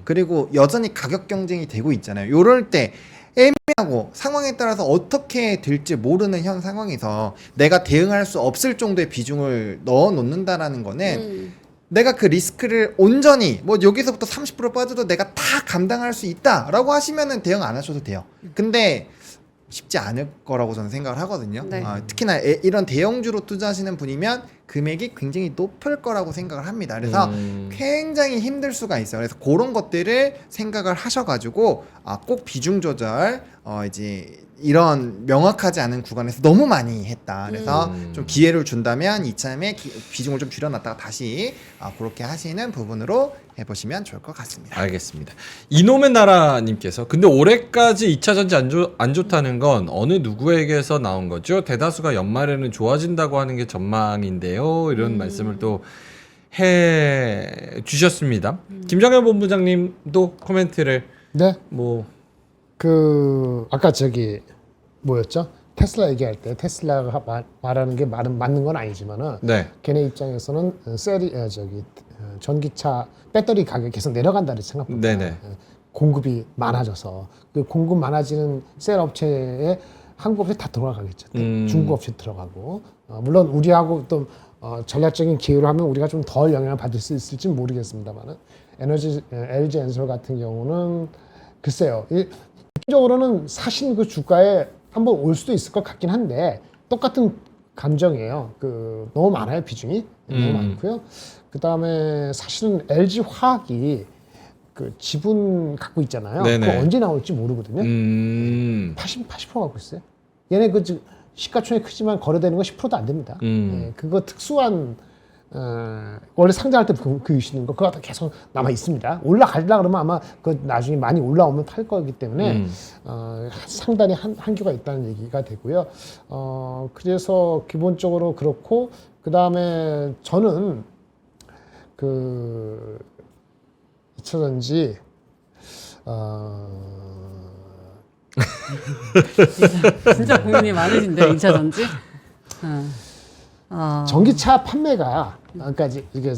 그리고 여전히 가격 경쟁이 되고 있잖아요. 요럴 때 애매하고 상황에 따라서 어떻게 될지 모르는 현 상황에서 내가 대응할 수 없을 정도의 비중을 넣어 놓는다라는 거는 내가 그 리스크를 온전히 뭐 여기서부터 30% 빠져도 내가 다 감당할 수 있다라고 하시면은 대응 안 하셔도 돼요. 근데 쉽지 않을 거라고 저는 생각을 하거든요. 네. 특히나 이런 대형주로 투자하시는 분이면 금액이 굉장히 높을 거라고 생각을 합니다. 그래서 굉장히 힘들 수가 있어요. 그래서 그런 것들을 생각을 하셔가지고 꼭 비중 조절 이제 이런 명확하지 않은 구간에서 너무 많이 했다. 그래서 좀 기회를 준다면 이참에 비중을 좀 줄여놨다가 다시 그렇게 하시는 부분으로 해보시면 좋을 것 같습니다. 알겠습니다. 이놈의 나라님께서 근데 올해까지 2차 전지 안 좋다는 건 어느 누구에게서 나온 거죠? 대다수가 연말에는 좋아진다고 하는 게 전망인데요. 이런 말씀을 또 해 주셨습니다. 김정현 본부장님도 코멘트를 네. 아까 뭐였죠? 테슬라 얘기할 때 테슬라가 말하는 게 맞는 건 아니지만은 걔네 입장에서는 전기차 배터리 가격이 계속 내려간다는 생각보다 공급이 많아져서 그 공급 많아지는 셀 업체에 한국 업체 다 들어가겠죠. 중국 업체 들어가고 물론 우리하고 또 전략적인 기회로 하면 우리가 좀 덜 영향을 받을 수 있을지 모르겠습니다만은 LG 엔솔 같은 경우는 글쎄요. 기본적으로는 사신 그 주가에 한번 올 수도 있을 것 같긴 한데 똑같은 감정이에요. 너무 많아요. 비중이 너무 많고요. 그 다음에 사실은 LG 화학이 그 지분 갖고 있잖아요. 그거 언제 나올지 모르거든요. 80% 갖고 있어요. 얘네 시가총액 크지만 거래되는 거 10%도 안 됩니다. 그거 특수한 원래 상장할 때 그 이슈는 거 그거 계속 남아 있습니다. 올라가려 그러면 아마 그 나중에 많이 올라오면 팔 거기 때문에 상당히 한계가 있다는 얘기가 되고요. 그래서 기본적으로 그렇고 그 다음에 저는 그 2차전지 진짜 고민이 많으신데 2차 전지. 전기차 판매가 그러니까 이게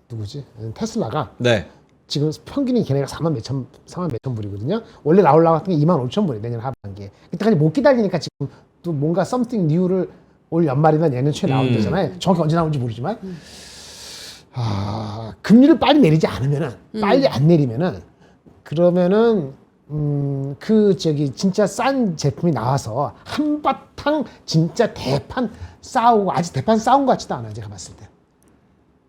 누구지? 테슬라가 네. 지금 평균이 걔네가 4만 몇천 불이거든요. 원래 나올라고 같은 게 2만 5천 불이 내년 하반기에. 그때까지 못 기다리니까 지금 또 뭔가 something new를 올 연말이나 내년 초에 나온다잖아요. 정확히 언제 나올지 모르지만 금리를 빨리 내리지 않으면은 빨리 안 내리면은 그러면은 진짜 싼 제품이 나와서 한바탕 진짜 대판 싸우고 아직 대판 싸운 것 같지도 않아요. 제가 봤을 때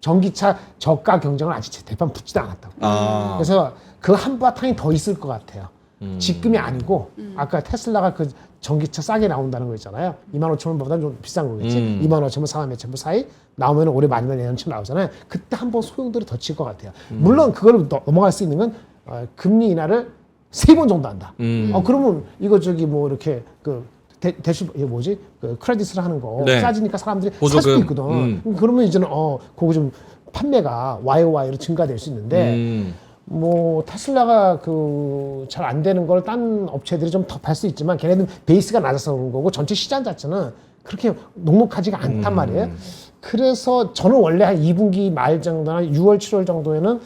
전기차 저가 경쟁은 아직 대판 붙지도 않았다고. 그래서 그 한바탕이 더 있을 것 같아요. 지금이 아니고 아까 테슬라가 그 전기차 싸게 나온다는 거 있잖아요. 25,000원보다 좀 비싼 거겠지. 25,000원, 4만 몇천 불 사이 나오면 올해 말이나 내년쯤 나오잖아요. 그때 한번 소용돌이 더 칠 것 같아요. 물론 그걸 넘어갈 수 있는 건 금리 인하를 3번 정도 한다. 그러면 이거 뭐 이렇게 대출 이게 뭐지? 그 크레딧을 하는 거 네. 싸지니까 사람들이 보조금. 살 수도 있거든. 그러면 이제는 그거 좀 판매가 YOY로 증가될 수 있는데 뭐 테슬라가 잘 안 되는 걸 딴 업체들이 좀 더 팔 수 있지만 걔네들 베이스가 낮아서 그런 거고 전체 시장 자체는 그렇게 녹록하지가 않단 말이에요. 그래서 저는 원래 한 2분기 말 정도나 6월, 7월 정도에는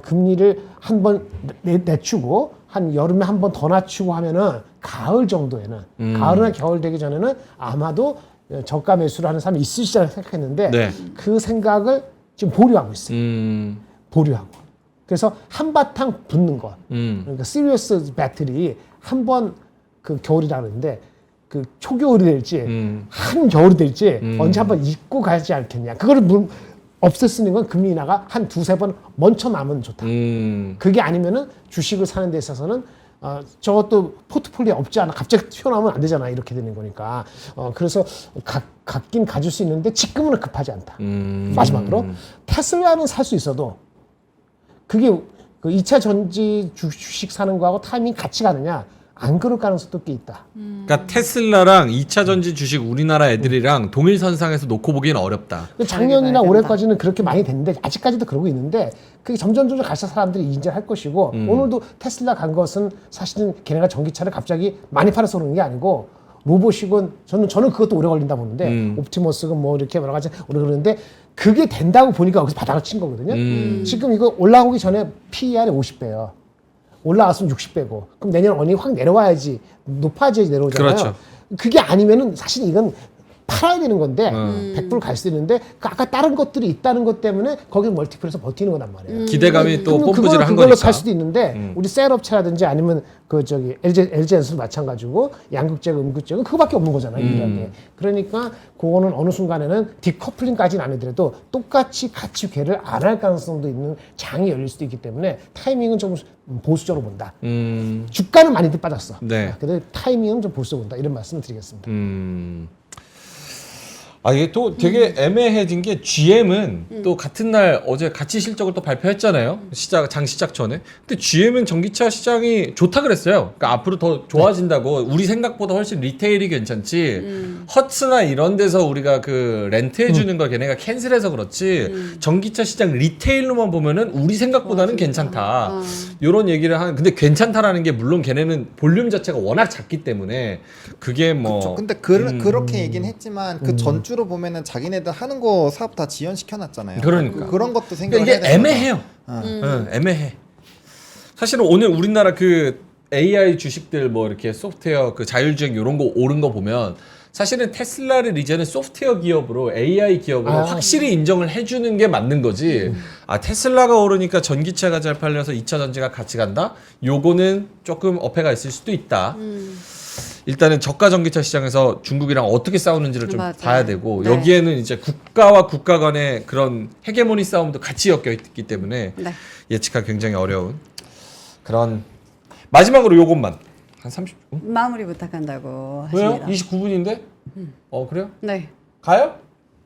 금리를 한 번 내추고 한 여름에 한 번 더 낮추고 하면은 가을 정도에는 가을이나 겨울 되기 전에는 아마도 저가 매수를 하는 사람이 있을 시장을 생각했는데 네. 그 생각을 지금 보류하고 있어요. 보류하고. 그래서 한바탕 붙는 것. 그러니까 시리어스 배틀이 한 번 그 겨울이라 그러는데 그 초겨울이 될지 한 겨울이 될지 언제 한번 잊고 가지 않겠냐. 그거를 없앨 수 있는 건 금리 인하가 한 두세 번 먼저 나면 좋다. 그게 아니면은 주식을 사는 데 있어서는 저것도 포트폴리오 없지 않아. 갑자기 튀어나오면 안 되잖아. 이렇게 되는 거니까. 그래서 갖긴 가질 수 있는데 지금은 급하지 않다. 마지막으로 테슬라는 살 수 있어도 그게 그 2차 전지 주식 사는 거하고 타이밍 같이 가느냐? 안 그럴 가능성도 꽤 있다. 그러니까 테슬라랑 2차 전지 주식 우리나라 애들이랑 동일선상에서 놓고 보기는 어렵다. 작년이나 봐야 올해까지는 그렇게 많이 됐는데 아직까지도 그러고 있는데 그게 점점 갈수 사람들이 인정할 것이고 오늘도 테슬라 간 것은 사실은 걔네가 전기차를 갑자기 많이 팔아서 그런 게 아니고 로봇이건 저는 그것도 오래 걸린다 보는데 옵티머스건 뭐 이렇게 여러 가지 오래 걸리는데 그게 된다고 보니까 여기서 바닥을 친 거거든요. 지금 이거 올라오기 전에 PER이 50배예요. 올라왔으면 60배고 그럼 내년 원이 확 내려와야지 높아져야지 내려오잖아요. 그렇죠. 그게 아니면은 사실 이건 팔아야 되는 건데 100불 갈 수 있는데 아까 다른 것들이 있다는 것 때문에 거기 멀티플에서 버티는 거단 말이에요. 기대감이 또 그러면 뽐뿌질을 한 그걸로 거니까. 갈 수도 있는데 우리 셀업체라든지 아니면 LG 엔솔 마찬가지고 양극재고 음극재고 그거밖에 없는 거잖아요. 유일하게. 그러니까 그거는 어느 순간에는 디커플링까지는 안 하더라도 똑같이 같이 괴를 안 할 가능성도 있는 장이 열릴 수도 있기 때문에 타이밍은 좀 보수적으로 본다. 주가는 많이들 빠졌어. 네. 근데 타이밍은 좀 보수적으로 본다. 이런 말씀을 드리겠습니다. 이게 또 되게 애매해진 게 GM은 또 같은 날 어제 가치 실적을 또 발표했잖아요. 장 시작 전에. 근데 GM은 전기차 시장이 좋다 그랬어요. 그러니까 앞으로 더 좋아진다고. 우리 생각보다 훨씬 리테일이 괜찮지. 허츠나 이런 데서 우리가 그 렌트해 주는 걸 걔네가 캔슬해서 그렇지. 전기차 시장 리테일로만 보면은 우리 생각보다는 괜찮다. 요런 얘기를 하는. 근데 괜찮다라는 게 물론 걔네는 볼륨 자체가 워낙 작기 때문에 그게 뭐 그렇죠. 근데 그렇게 얘기는 했지만 그 전주로 보면은 자기네들 하는 거 사업 다 지연시켜놨잖아요. 그러니까. 그런 것도 생각을 그러니까 이게 해야 되는 애매해요. 애매해. 사실은 오늘 우리나라 그 AI 주식들 뭐 이렇게 소프트웨어 그 자율주행 이런 거 오른 거 보면 사실은 테슬라를 이제는 소프트웨어 기업으로 AI 기업으로 확실히 인정을 해주는 게 맞는 거지. 테슬라가 오르니까 전기차가 잘 팔려서 2차 전지가 같이 간다? 요거는 조금 어폐가 있을 수도 있다. 일단은 저가 전기차 시장에서 중국이랑 어떻게 싸우는지를 좀 맞아요. 봐야 되고 네. 여기에는 이제 국가와 국가 간의 그런 헤게모니 싸움도 같이 엮여 있기 때문에 네. 예측하기 굉장히 어려운 그런. 마지막으로 요것만 한 30분? 마무리 부탁한다고 왜요? 하십니다. 29분인데? 그래요? 네. 가요?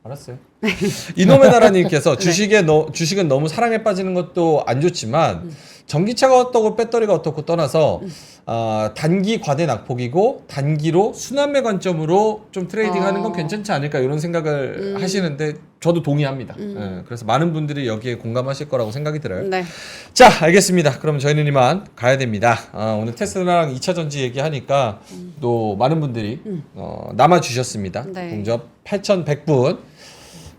알았어요. 이놈의 나라님께서 주식은 너무 사랑에 빠지는 것도 안 좋지만 전기차가 어떻고 배터리가 어떻고 떠나서 단기 과대 낙폭이고 단기로 순환매 관점으로 좀 트레이딩하는 건 괜찮지 않을까 이런 생각을 하시는데 저도 동의합니다. 예, 그래서 많은 분들이 여기에 공감하실 거라고 생각이 들어요. 네. 자, 알겠습니다. 그럼 저희는 이만 가야 됩니다. 오늘 테슬라랑 2차 전지 얘기하니까 또 많은 분들이 남아주셨습니다. 네. 동접 8,100분.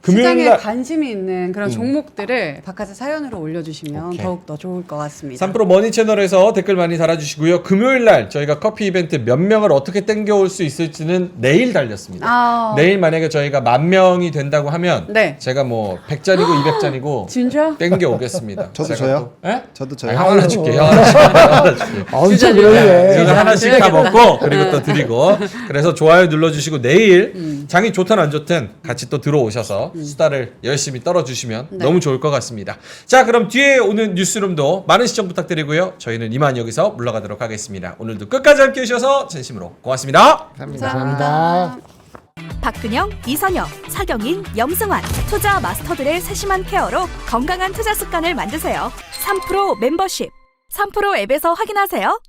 시장에 금요일날 관심이 있는 그런 종목들을 바깥에 사연으로 올려주시면 오케이. 더욱 더 좋을 것 같습니다. 3프로 머니 채널에서 댓글 많이 달아주시고요. 금요일날 저희가 커피 이벤트 몇 명을 어떻게 땡겨올 수 있을지는 내일 달렸습니다. 내일 만약에 저희가 10,000명이 된다고 하면 네. 제가 뭐 100잔이고 200잔이고 진짜? 땡겨오겠습니다. 저도 제가 줘요? 또- 예? 저도 아, 저요. 형 하나 줄게. 형 하나 줄게. 형 하나 줄게. 엄청 그러네. 이거 하나씩 다 먹고 그리고 또 드리고 그래서 좋아요 눌러주시고 내일 장이 좋든 안 좋든 같이 또 들어오셔서 수다를 열심히 떨어주시면 네. 너무 좋을 것 같습니다. 자, 그럼 뒤에 오는 뉴스룸도 많은 시청 부탁드리고요. 저희는 이만 여기서 물러가도록 하겠습니다. 오늘도 끝까지 함께 해주셔서 진심으로 고맙습니다. 감사합니다. 박근영, 이선영, 사경인, 염승환 투자 마스터들의 세심한 케어로 건강한 투자 습관을 만드세요. 3프로 멤버십 3프로 앱에서 확인하세요.